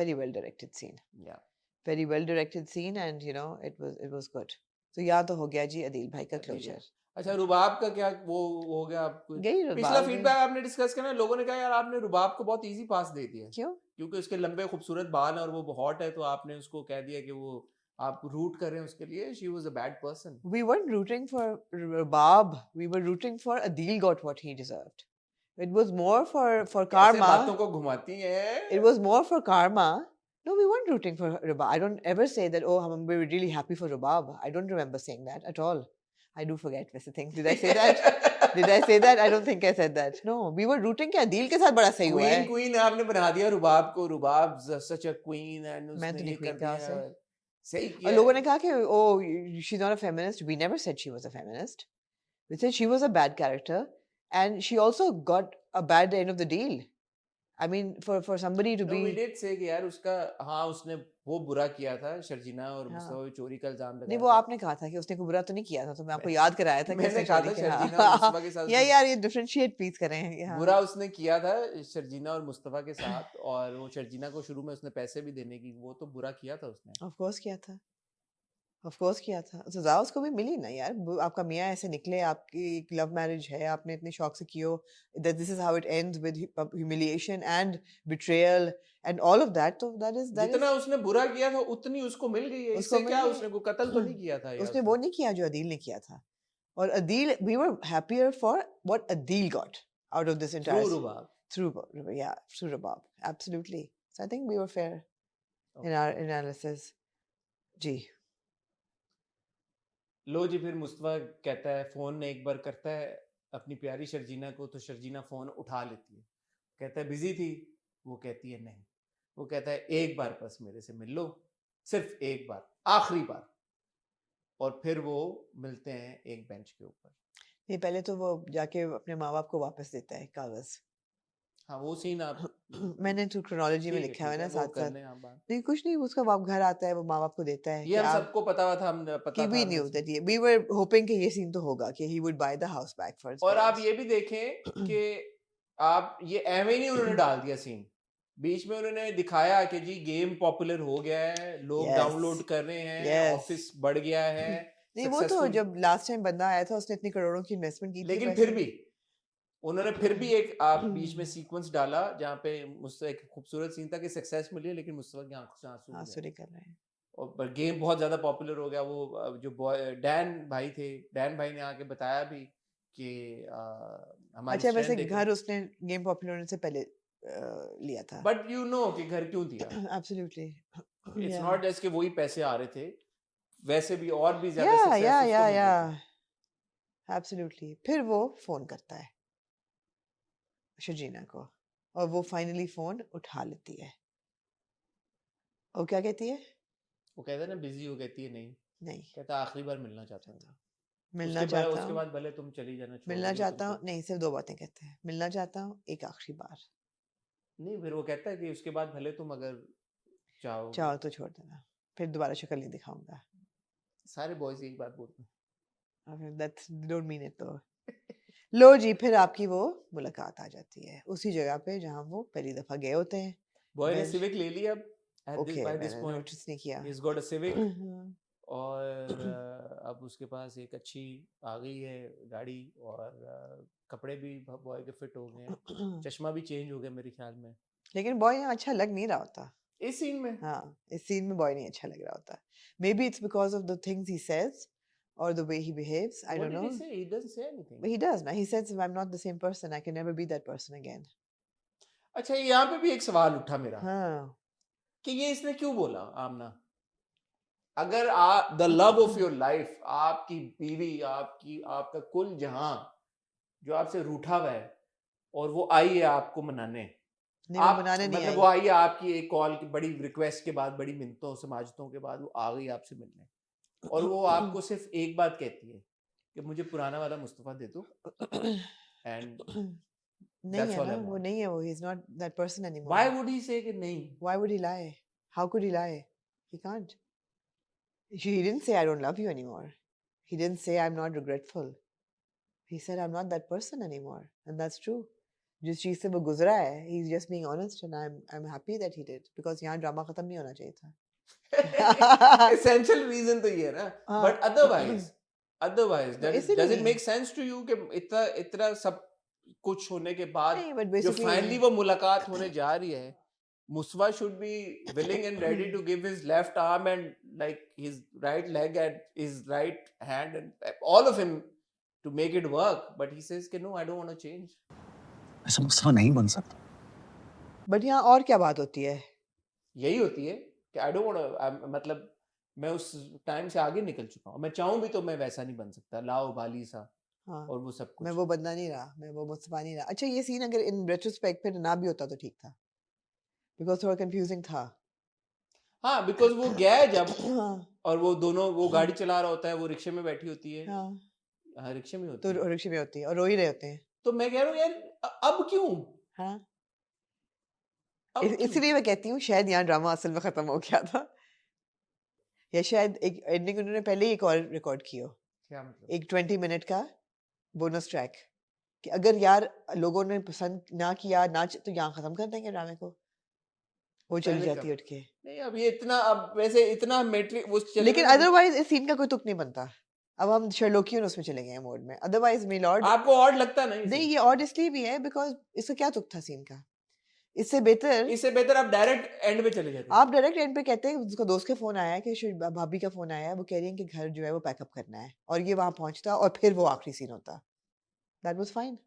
[SPEAKER 2] Very well directed scene.
[SPEAKER 1] Yeah.
[SPEAKER 2] Very well directed scene, and you know it was good. So याद तो हो गया जी अदील भाई का closure.
[SPEAKER 1] अच्छा, रुबाब का क्या वो हो गया? आपको पिछला फीडबैक आपने डिस्कस किया ना, लोगों ने कहा यार आपने रुबाब को बहुत इजी पास दे दिया।
[SPEAKER 2] क्यों?
[SPEAKER 1] क्योंकि उसके लंबे खूबसूरत बाल और वो हॉट है, तो आपने उसको कह दिया कि वो आप रूट कर रहे हैं उसके लिए। She was a bad person.
[SPEAKER 2] We weren't rooting for Rubab. We were rooting for Adil got what he deserved. It was more for karma.
[SPEAKER 1] बातों को घुमाती हैं।
[SPEAKER 2] It was more for karma. No, we weren't rooting for Rubab. I don't ever say that, oh, we were really happy for Rubab. I don't remember saying that at all. I do forget वैसे things. Did I say that? Did I say that? I don't think I said that. No, we were rooting कि अदील के साथ बड़ा सही हुआ है।
[SPEAKER 1] Queen आपने बना दिया रुबाब को, रुबाब such a queen, and
[SPEAKER 2] मैं तो नहीं queen कहा से।
[SPEAKER 1] सही किया।
[SPEAKER 2] और लोगों ने कहा कि oh, she's not a feminist. We never said she was a feminist. We said she was a bad character, and she also got a bad end of the deal. I mean, for somebody to be.
[SPEAKER 1] We did say कि यार उसका, हाँ उसने वो बुरा किया था शर्जीना और
[SPEAKER 2] हाँ
[SPEAKER 1] मुस्तफा पे चोरी का इल्जाम
[SPEAKER 2] नहीं
[SPEAKER 1] लगाया
[SPEAKER 2] वो
[SPEAKER 1] था।
[SPEAKER 2] आपने कहा था कि उसने कोई बुरा तो नहीं किया था तो मैं आपको याद कराया था कि
[SPEAKER 1] मैंने
[SPEAKER 2] उसने
[SPEAKER 1] कहा
[SPEAKER 2] चोरी
[SPEAKER 1] था
[SPEAKER 2] किया
[SPEAKER 1] शर्जीना और
[SPEAKER 2] हाँ
[SPEAKER 1] मुस्तफा के साथ
[SPEAKER 2] या
[SPEAKER 1] उसने
[SPEAKER 2] यार ये डिफरेंशिएट प्लीज करें हाँ
[SPEAKER 1] बुरा उसने किया था शर्जीना और मुस्तफा के साथ, और वो शर्जीना को शुरू में उसने पैसे भी देने की, वो तो बुरा किया था उसने।
[SPEAKER 2] ऑफ कोर्स किया था ऑफ कोर्स किया था सजा उसको भी मिली ना यार आपका मियाँ ऐसे निकले आपकी एक लव मैरिज है आपने इतने शौक से कियो that this is how it ends with humiliation and betrayal and all of that so that
[SPEAKER 1] जितना
[SPEAKER 2] is
[SPEAKER 1] उसने बुरा किया था उतनी उसको मिल गई है,
[SPEAKER 2] उसको
[SPEAKER 1] इससे
[SPEAKER 2] मिल
[SPEAKER 1] क्या
[SPEAKER 2] गई
[SPEAKER 1] उसने कोई कत्ल तो नहीं किया था या
[SPEAKER 2] उसने
[SPEAKER 1] उसने
[SPEAKER 2] वो नहीं किया जो अदील ने किया था और Adeel we were happier for what Adil got out of this entire
[SPEAKER 1] through Rubab.
[SPEAKER 2] through Rabab absolutely so I think we were fair in
[SPEAKER 1] Okay.
[SPEAKER 2] our analysis जी
[SPEAKER 1] लो जी, फिर मुस्तफा कहता है, फोन एक बार करता है अपनी प्यारी शर्जीना को, तो शर्जीना फोन उठा लेती है, कहता है बिजी थी, वो कहती है नहीं, वो कहता है एक बार बस मेरे से मिल लो, सिर्फ एक बार, आखिरी बार, और फिर वो मिलते हैं एक बेंच के ऊपर।
[SPEAKER 2] नहीं पहले तो वो जाके अपने माँ बाप को वापस देता है कागज
[SPEAKER 1] हाँ वो सीन आप
[SPEAKER 2] मैंने तो क्रोनोलॉजी में
[SPEAKER 1] ठीक है,
[SPEAKER 2] लिखा है
[SPEAKER 1] ठीक
[SPEAKER 2] ना
[SPEAKER 1] है, वो
[SPEAKER 2] साथ
[SPEAKER 1] कर
[SPEAKER 2] साथ
[SPEAKER 1] लें आप बात।
[SPEAKER 2] नहीं कुछ नहीं उसका बाप घर आता है वो माँ बाप को देता है
[SPEAKER 1] ये
[SPEAKER 2] कि
[SPEAKER 1] हम
[SPEAKER 2] आप
[SPEAKER 1] सबको पता हुआ था, हम
[SPEAKER 2] कि
[SPEAKER 1] पता
[SPEAKER 2] वी
[SPEAKER 1] था
[SPEAKER 2] न्यू
[SPEAKER 1] हमें।
[SPEAKER 2] दैट ये वी वर होपिंग कि ये सीन तो होगा कि he would by the house back for his
[SPEAKER 1] और आप
[SPEAKER 2] पेरेंट्स
[SPEAKER 1] ये भी देखें कि आप ये एवं ही नहीं उन्होंने डाल दिया सीन, बीच में उन्होंने दिखाया कि जी गेम पॉपुलर हो गया है, लोग
[SPEAKER 2] यस
[SPEAKER 1] डाउनलोड कर रहे हैं,
[SPEAKER 2] यस
[SPEAKER 1] ऑफिस बढ़ गया है,
[SPEAKER 2] नहीं वो तो
[SPEAKER 1] सक्सेसफुल।
[SPEAKER 2] जब लास्ट टाइम बंदा आया था उसने इतनी करोड़ों की इन्वेस्टमेंट की थी
[SPEAKER 1] लेकिन
[SPEAKER 2] पैसे
[SPEAKER 1] फिर भी उन्होंने फिर भी एक आप बीच में सीक्वेंस डाला जहाँ पे मुझसे एक खूबसूरत सीन था कि सक्सेस मिली है लेकिन मुस्तफा की आंखों से आंसू
[SPEAKER 2] हाँ
[SPEAKER 1] भी
[SPEAKER 2] सुरी
[SPEAKER 1] आए,
[SPEAKER 2] कर रहे हैं
[SPEAKER 1] और गेम बहुत ज्यादा पॉपुलर हो गया। वो जो बॉय डैन भाई थे, डैन भाई ने आके बताया भी कि हमारी
[SPEAKER 2] अच्छा वैसे
[SPEAKER 1] स्ट्रेंथ देखो,
[SPEAKER 2] घर उसने गेम पॉपुलर होने से पहले लिया था
[SPEAKER 1] बट यू नो कि घर क्यों दिया,
[SPEAKER 2] एब्सोल्युटली
[SPEAKER 1] इट्स
[SPEAKER 2] या
[SPEAKER 1] नॉट जस्ट कि वही पैसे आ रहे थे, वैसे भी और भी ज्यादा
[SPEAKER 2] या
[SPEAKER 1] सक्सेस उसको मिल
[SPEAKER 2] या
[SPEAKER 1] गई थी।
[SPEAKER 2] एब्सोल्युटली फिर वो फोन करता है शर्जीना को और वो फाइनली फोन उठा लेती है और क्या कहती है
[SPEAKER 1] वो कहता है ना बिजी हो, कहती है नहीं,
[SPEAKER 2] नहीं
[SPEAKER 1] कहता आखिरी बार मिलना चाहता हूँ,
[SPEAKER 2] मिलना चाहता
[SPEAKER 1] उसके
[SPEAKER 2] हूँ
[SPEAKER 1] बाद भले तुम चली जाना, छोड़
[SPEAKER 2] मिलना
[SPEAKER 1] दिया
[SPEAKER 2] चाहता हूँ
[SPEAKER 1] तुमको,
[SPEAKER 2] नहीं सिर्फ दो बातें कहते हैं मिलना चाहता हूँ एक आखिरी बार
[SPEAKER 1] नहीं फिर वो कहता है कि उसके बाद भले तुम अगर चाहो,
[SPEAKER 2] चाहो तो छोड़ देना फिर दोबारा शक्ल नहीं दिखाऊंगा
[SPEAKER 1] सारे बॉयज यही बात बोलते हैं।
[SPEAKER 2] दैट्स डोंट मीन इट तो लो जी फिर आपकी वो मुलाकात आ जाती है उसी जगह पे जहाँ वो पहली दफा गए होते हैं
[SPEAKER 1] बॉय ने
[SPEAKER 2] बेंच
[SPEAKER 1] सिविक ले लिया अब,
[SPEAKER 2] ओके
[SPEAKER 1] बाय दिस
[SPEAKER 2] मैंने
[SPEAKER 1] पॉइंट
[SPEAKER 2] नोटिस नहीं किया
[SPEAKER 1] he has got a Civic,
[SPEAKER 2] hmm,
[SPEAKER 1] और अब उसके पास एक अच्छी आ गई है गाड़ी, और कपड़े भी बॉय के फिट हो गए हैं, चश्मा भी चेंज हो गया मेरे ख्याल में
[SPEAKER 2] लेकिन बॉय यहाँ अच्छा लग नहीं रहा होता
[SPEAKER 1] इस सीन में।
[SPEAKER 2] हाँ इस सीन में बॉय नहीं अच्छा लग रहा होता may be it's because of the things he says or the way he behaves I
[SPEAKER 1] What
[SPEAKER 2] don't
[SPEAKER 1] did
[SPEAKER 2] know
[SPEAKER 1] he say? He doesn't say anything.
[SPEAKER 2] but he does now he says I'm not the same person I can never be that person again
[SPEAKER 1] अच्छा, यहाँ पे भी एक सवाल उठा मेरा
[SPEAKER 2] हाँ
[SPEAKER 1] कि ये इसने क्यों बोला आमना, अगर आप the love of your life, आपकी बीवी, आपका कुल जहां जो आपसे रूठा हुआ है, और वो आई है आपको मनाने,
[SPEAKER 2] नहीं वो
[SPEAKER 1] आप
[SPEAKER 2] बनाने नहीं
[SPEAKER 1] मतलब
[SPEAKER 2] आई
[SPEAKER 1] वो आई है आपकी एक कॉल की बड़ी रिक्वेस्ट के बाद, बड़ी मिन्नतों समाजतों के बाद वो आ गई आपसे मिलने, और वो आपको सिर्फ एक बात कहती है कि मुझे पुराना वाला मुस्तफा दे दो, एंड
[SPEAKER 2] नहीं
[SPEAKER 1] दैट्स
[SPEAKER 2] है
[SPEAKER 1] ऑल
[SPEAKER 2] ना
[SPEAKER 1] आई
[SPEAKER 2] वो
[SPEAKER 1] वांट।
[SPEAKER 2] नहीं है वो he is not that person anymore
[SPEAKER 1] why would he से कि नहीं?
[SPEAKER 2] why would he lie how could he lie he can't he didn't say I don't love you anymore he didn't say I'm not regretful he said I'm not that person anymore and that's true जिस चीज से वो गुजरा है he's just being honest and I'm happy that he did because यहाँ drama खत्म नहीं होना चाहिए था
[SPEAKER 1] एसेंशियल रीजन तो ये है ना,
[SPEAKER 2] हाँ।
[SPEAKER 1] बट अदरवाइज
[SPEAKER 2] इसीलिए
[SPEAKER 1] डज इट
[SPEAKER 2] नहीं।
[SPEAKER 1] मेक सेंस टू यू कि इतना इतना सब कुछ होने के बाद
[SPEAKER 2] नहीं but
[SPEAKER 1] जो
[SPEAKER 2] basically
[SPEAKER 1] फाइनली वो मुलाकात होने जा रही है, Mustafa should be willing and ready to give his left arm and like his right leg and his right hand and all of him to make it work, but he says कि no, I don't want to change.
[SPEAKER 3] ऐसा मुस्तफा नहीं बन सकता।
[SPEAKER 2] but यहाँ और क्या बात होती है
[SPEAKER 1] यही होती है कि I don't want to, मतलब मैं उस टाइम से आगे निकल चुका हूँ, मैं चाहूँ भी तो मैं वैसा नहीं बन सकता, लाओ बाली सा
[SPEAKER 2] हाँ
[SPEAKER 1] और वो सब
[SPEAKER 2] मैं
[SPEAKER 1] कुछ।
[SPEAKER 2] वो बंदा नहीं रहा मैं वो मुस्तफा नहीं रहा अच्छा ये सीन अगर इन रेट्रोस्पेक्ट फिर ना भी होता तो ठीक था बिकॉज थोड़ा कंफ्यूजिंग था
[SPEAKER 1] हाँ, बिकॉज वो गया है जब,
[SPEAKER 2] हाँ
[SPEAKER 1] और वो दोनों, वो गाड़ी चला रहा होता है, वो रिक्शे में बैठी होती है,
[SPEAKER 2] हाँ
[SPEAKER 1] हाँ रिक्शे में होती
[SPEAKER 2] तो
[SPEAKER 1] है,
[SPEAKER 2] रिक्शे में होती है और रो ही रहे होते हैं
[SPEAKER 1] तो मैं कह रहा हूँ यार अब क्यों,
[SPEAKER 2] हाँ
[SPEAKER 1] अब क्यों?
[SPEAKER 2] इसलिए मैं कहती हूँ शायद यहाँ ड्रामा असल में खत्म हो गया था, या शायद एक एंडिंग उन्होंने पहले ही एक और रिकॉर्ड की हो,
[SPEAKER 1] क्या मतलब?
[SPEAKER 2] एक 20 मिनट का बोनस ट्रैक, कि अगर यार लोगों ने पसंद ना किया तो यहाँ खत्म कर देंगे ड्रामे को, वो चली
[SPEAKER 1] पहले
[SPEAKER 2] जाती
[SPEAKER 1] कब?
[SPEAKER 2] है उठ के।
[SPEAKER 1] नहीं अब ये इतना, अब वैसे इतना मैट्रिक वो चले
[SPEAKER 2] लेकिन
[SPEAKER 1] गए ना,
[SPEAKER 2] अदरवाइज इस सीन का कोई तुक नहीं बनता, अब हम शर्लोकियन उसमें चले गए मोड में, अदरवाइज मिलॉर्ड
[SPEAKER 1] आपको ऑड लगता नहीं
[SPEAKER 2] नहीं,
[SPEAKER 1] इसे?
[SPEAKER 2] ये और इसलिए भी है बिकॉज इसका क्या तुक था सीन का, इससे बेहतर
[SPEAKER 1] इससे बेहतर आप डायरेक्ट एंड पे चले जाते।
[SPEAKER 2] आप डायरेक्ट एंड पे कहते हैं उसका दोस्त का फोन आया है कि भाभी का फोन आया है, वो कह रही है कि घर जो है वो पैकअप करना है, और ये वहां पहुंचता और फिर वो आखिरी सीन होता, दैट वाज फाइन।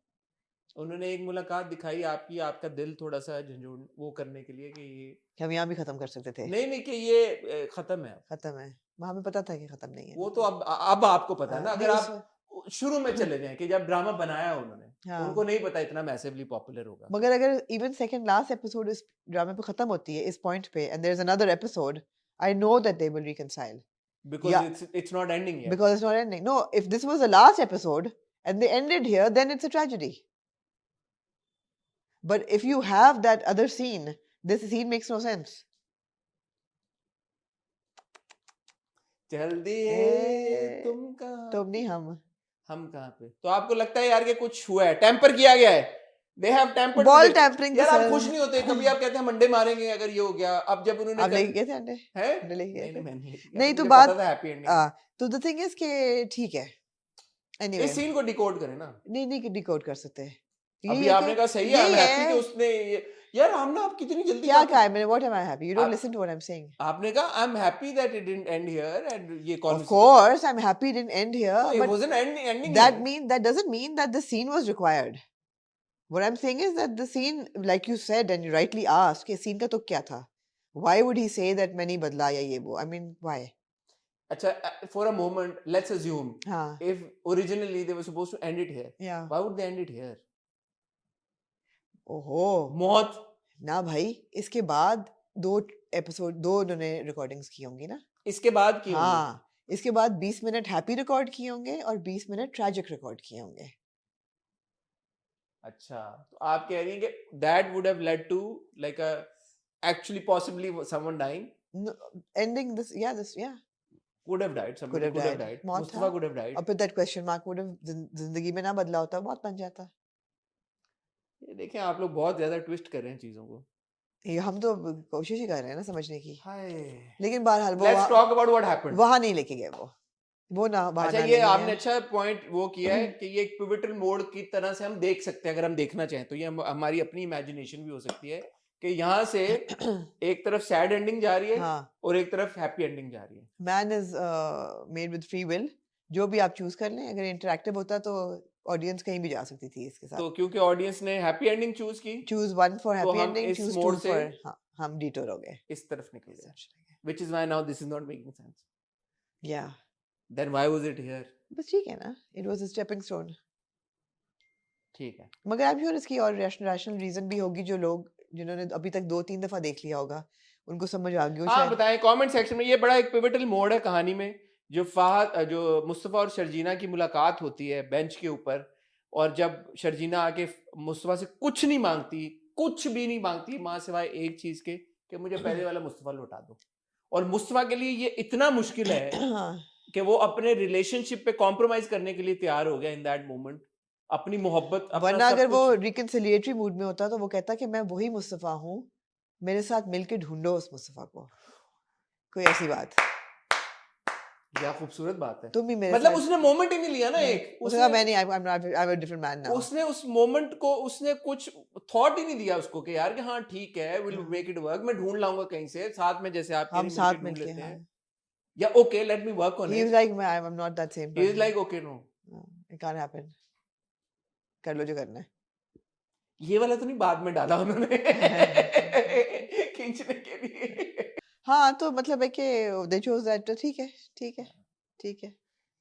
[SPEAKER 1] उन्होंने एक मुलाकात दिखाई आपकी, आपका दिल थोड़ा सा झंझोड़ वो करने के लिए कि ये
[SPEAKER 2] हम यहाँ भी खत्म कर सकते थे,
[SPEAKER 1] नहीं कि ये खत्म है अब।
[SPEAKER 2] खत्म है, वहां हमें पता था कि खत्म नहीं है।
[SPEAKER 1] वो तो अब आपको पता है ना,
[SPEAKER 2] नहीं
[SPEAKER 1] अगर
[SPEAKER 2] उस
[SPEAKER 1] आप शुरू में चले जाएं कि जब ड्रामा बनाया उन्होंने,
[SPEAKER 2] हाँ,
[SPEAKER 1] उनको नहीं पता इतना मैसिवली पॉपुलर होगा।
[SPEAKER 2] मगर अगर इवन सेकंड लास्ट एपिसोड इस ड्रामे पे खत्म होती है इस पॉइंट पे, and there is another episode, I know that they will reconcile
[SPEAKER 1] Because
[SPEAKER 2] Yeah.
[SPEAKER 1] it's not ending yet.
[SPEAKER 2] because it's not ending. No, if this was the last episode and they ended here, then it's a tragedy. But if you have that other scene, this scene makes no sense.
[SPEAKER 1] चल दिए
[SPEAKER 2] ए,
[SPEAKER 1] तुम कहाँ,
[SPEAKER 2] तो अब नहीं
[SPEAKER 1] हम कहाँ पे? तो आपको लगता है यार कि कुछ हुआ है, टेम्पर किया गया है, they have tempered
[SPEAKER 2] ball
[SPEAKER 1] it.
[SPEAKER 2] Tampering
[SPEAKER 1] यार आप खुश नहीं होते कभी? आप कहते हैं मंडे मारेंगे अगर ये हो गया, अब जब उन्होंने
[SPEAKER 2] आप लेके गए थे अंडे
[SPEAKER 1] है
[SPEAKER 2] अंडे लेके गए थे?
[SPEAKER 1] मैं नहीं लेके गया,
[SPEAKER 2] नहीं
[SPEAKER 1] तो
[SPEAKER 2] तो
[SPEAKER 1] मुझे
[SPEAKER 2] बात
[SPEAKER 1] पता था हैप्पी एंडिंग।
[SPEAKER 2] तो द थिंग इज कि ठीक है, एनीवे
[SPEAKER 1] इस सीन को डिकोड करें ना।
[SPEAKER 2] नहीं डिकोड कर सकते।
[SPEAKER 1] अभी
[SPEAKER 2] ये
[SPEAKER 1] आपने कहा सही है,
[SPEAKER 2] यही
[SPEAKER 1] I'm happy
[SPEAKER 2] है।
[SPEAKER 1] कि उसने यार हमने आप कितनी जल्दी
[SPEAKER 2] क्या कहा है मैंने? What am I happy? You don't
[SPEAKER 1] आप-
[SPEAKER 2] listen to what I am saying.
[SPEAKER 1] आपने कहा I'm happy that it didn't end here and ये
[SPEAKER 2] Of
[SPEAKER 1] conversation,
[SPEAKER 2] course I'm happy it didn't end here,
[SPEAKER 1] so it
[SPEAKER 2] but
[SPEAKER 1] wasn't ending
[SPEAKER 2] that doesn't mean that the scene was required. What I'm saying is that the scene, like you said and you rightly asked, कि scene का तो क्या था? Why would he say that मैंने बदला या ये वो? I mean, why?
[SPEAKER 1] अच्छा, for a moment let's assume
[SPEAKER 2] हाँ,
[SPEAKER 1] if originally they were supposed to end it here,
[SPEAKER 2] yeah.
[SPEAKER 1] why would they end it here?
[SPEAKER 2] ओहो,
[SPEAKER 1] मौत
[SPEAKER 2] ना भाई, इसके बाद दो उन्होंने रिकॉर्डिंग्स की होंगी ना?
[SPEAKER 1] इसके बाद की होगी।
[SPEAKER 2] हाँ, इसके बाद 20 मिनट हैप्पी रिकॉर्ड किए होंगे और 20 मिनट ट्रैजिक रिकॉर्ड किए होंगे।
[SPEAKER 1] अच्छा, तो आप कह रही हैं कि that would have led to like a actually possibly someone dying,
[SPEAKER 2] No, ending this, yeah,
[SPEAKER 1] could have died, somebody
[SPEAKER 2] could have died. मौत
[SPEAKER 1] Mustafa
[SPEAKER 2] था।
[SPEAKER 1] could have died।
[SPEAKER 2] और फिर that question mark would have जिंदगी में ना बदला होता, मौत बन जाता।
[SPEAKER 1] ये देखें आप लोग बहुत ज्यादा ट्विस्ट कर रहे हैं चीजों को।
[SPEAKER 2] ये हम तो कोशिश ही कर रहे हैं ना समझने की,
[SPEAKER 1] हाय,
[SPEAKER 2] लेकिन बहरहाल वो
[SPEAKER 1] let's talk about what happened.
[SPEAKER 2] वहां नहीं लेके गए वो ना
[SPEAKER 1] अच्छा,
[SPEAKER 2] बहाना
[SPEAKER 1] ये
[SPEAKER 2] नहीं
[SPEAKER 1] आपने
[SPEAKER 2] है।
[SPEAKER 1] अच्छा पॉइंट वो किया है कि ये एक पिवटल मोड की तरह से हम देख सकते हैं अगर हम देखना चाहें, तो ये हमारी अपनी इमेजिनेशन भी हो सकती है कि यहाँ से एक तरफ सैड एंडिंग जा रही है
[SPEAKER 2] हाँ,
[SPEAKER 1] और एक तरफ हैप्पी एंडिंग जा रही है।
[SPEAKER 2] Man is made with free will, जो भी आप चूज कर लें, अगर इंटरैक्टिव होता तो ऑडियंस कहीं भी जा सकती थी इसके साथ।
[SPEAKER 1] तो क्योंकि ऑडियंस ने हैप्पी एंडिंग चूज की,
[SPEAKER 2] चूज वन फॉर
[SPEAKER 1] तो
[SPEAKER 2] हैप्पी
[SPEAKER 1] हम
[SPEAKER 2] एंडिंग,
[SPEAKER 1] इस
[SPEAKER 2] चूज
[SPEAKER 1] मोड
[SPEAKER 2] टू
[SPEAKER 1] से
[SPEAKER 2] फॉर, हाँ, हम डिटोर हो गए।
[SPEAKER 1] इस तरफ निकल गए, which is why now this is not making sense.
[SPEAKER 2] या
[SPEAKER 1] Then why was it here?
[SPEAKER 2] बस ठीक है ना, it was a stepping stone.
[SPEAKER 1] ठीक है,
[SPEAKER 2] मगर आई एम श्योर इसकी और रैशनल रीजन भी होगी, जो लोग जिन्होंने अभी तक 2-3 दफा देख लिया होगा उनको समझ आ गई हो
[SPEAKER 1] हाँ
[SPEAKER 2] शायद।
[SPEAKER 1] बताएं कमेंट सेक्शन में। ये बड़ा एक पिवटल मोड़ है कहानी में, जो मुस्तफ़ा और शर्जीना की मुलाकात होती है बेंच के ऊपर, और जब शर्जीना आके मुस्तफ़ा से कुछ नहीं मांगती, कुछ भी नहीं मांगती माँ सिवाय एक चीज के कि मुझे पहले वाला मुस्तफ़ा लौटा दो, और मुस्तफ़ा के लिए ये इतना मुश्किल है
[SPEAKER 2] हाँ,
[SPEAKER 1] कि वो अपने रिलेशनशिप पे कॉम्प्रोमाइज करने के लिए तैयार हो गया इन दैट मोमेंट, अपनी मोहब्बत, अपना
[SPEAKER 2] वरना
[SPEAKER 1] सब
[SPEAKER 2] अगर वो
[SPEAKER 1] कुछ।
[SPEAKER 2] रिकंसिलिएटरी मूड में होता तो वो कहता कि मैं वही मुस्तफा हूँ, मेरे साथ मिलके ढूंढो उस मुस्तफा को, कोई ऐसी बात।
[SPEAKER 1] क्या खूबसूरत बात है।
[SPEAKER 2] तुम भी मेरे
[SPEAKER 1] मतलब
[SPEAKER 2] साथ
[SPEAKER 1] उसने मोमेंट ही नहीं लिया ना, एक
[SPEAKER 2] उसने कहा मैं नहीं, I'm a different man now।
[SPEAKER 1] उसने उस मोमेंट को, उसने कुछ थॉट ही नहीं दिया उसको कि यार कि हाँ ठीक है, विल
[SPEAKER 2] हाँ।
[SPEAKER 1] मेक इट वर्क, मैं ढूंढ लाऊंगा कहीं से साथ में, जैसे आप
[SPEAKER 2] हम
[SPEAKER 1] मिलके
[SPEAKER 2] साथ
[SPEAKER 1] ढूंढ
[SPEAKER 2] मिलके,
[SPEAKER 1] लेते
[SPEAKER 2] हाँ।
[SPEAKER 1] हैं, या okay let me work on
[SPEAKER 2] He was
[SPEAKER 1] it.
[SPEAKER 2] like I'm not that same
[SPEAKER 1] ही is
[SPEAKER 2] person।
[SPEAKER 1] Like okay no,
[SPEAKER 2] It can't happen। कर लो जो करना है।
[SPEAKER 1] ये वाला तो नहीं बाद में डाला उन्होंने खींचने के लिए।
[SPEAKER 2] हाँ, तो मतलब है कि they chose that, तो ठीक है, ठीक है, ठीक है।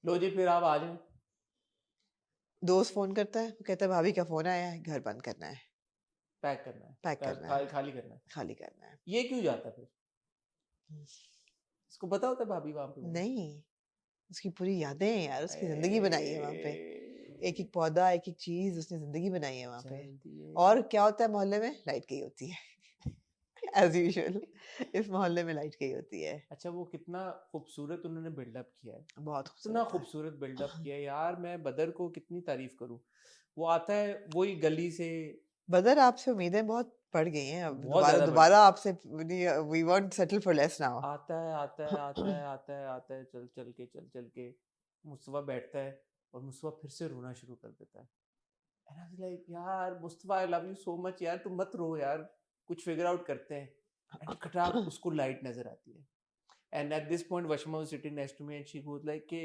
[SPEAKER 1] लो जी फिर आप आ जाए।
[SPEAKER 2] दोस्त फोन करता है, वो कहता है भाभी का फोन आया है, घर बंद करना है,
[SPEAKER 1] पैक करना है,
[SPEAKER 2] पैक करना है,
[SPEAKER 1] खाली करना है।
[SPEAKER 2] खाली करना है।
[SPEAKER 1] ये क्यों जाता फिर? इसको पता होता है भाभी वहां पे?
[SPEAKER 2] नहीं, उसकी पूरी यादें हैं यार, उसकी जिंदगी बनाई है वहां पे, एक एक पौधा, एक एक चीज, उसने जिंदगी बनाई है वहां पे। और क्या होता है मोहल्ले में? लाइट गई होती है। एज यूजुअल इस मोहल्ले में लाइट गई होती है।
[SPEAKER 1] अच्छा, वो कितना खूबसूरत उन्होंने बिल्डअप किया है,
[SPEAKER 2] बहुत
[SPEAKER 1] इतना
[SPEAKER 2] खूबसूरत है।
[SPEAKER 1] खूबसूरत बिल्डअप किया है यार। मैं बदर को कितनी तारीफ करूं। वो आता है वही गली से,
[SPEAKER 2] बदर, आपसे उम्मीदें बहुत बढ़ गई हैं अब।
[SPEAKER 1] बहुत
[SPEAKER 2] दोबारा
[SPEAKER 1] ज्यादा बढ़
[SPEAKER 2] दोबारा आपसे we won't settle for less now.
[SPEAKER 1] आता है आता है आता है आता है आता है, चल चल के मुस्तफा बैठता है और मुस्तफा फिर से रोना शुरू कर देता है। एंड आई वाज लाइक यार Mustafa, I love you so much यार, तुम मत रो यार, कुछ फिगर आउट करते हैं। एंड कटाक उसको लाइट नजर आती है। And at this point Washma was sitting next to me and she goes like के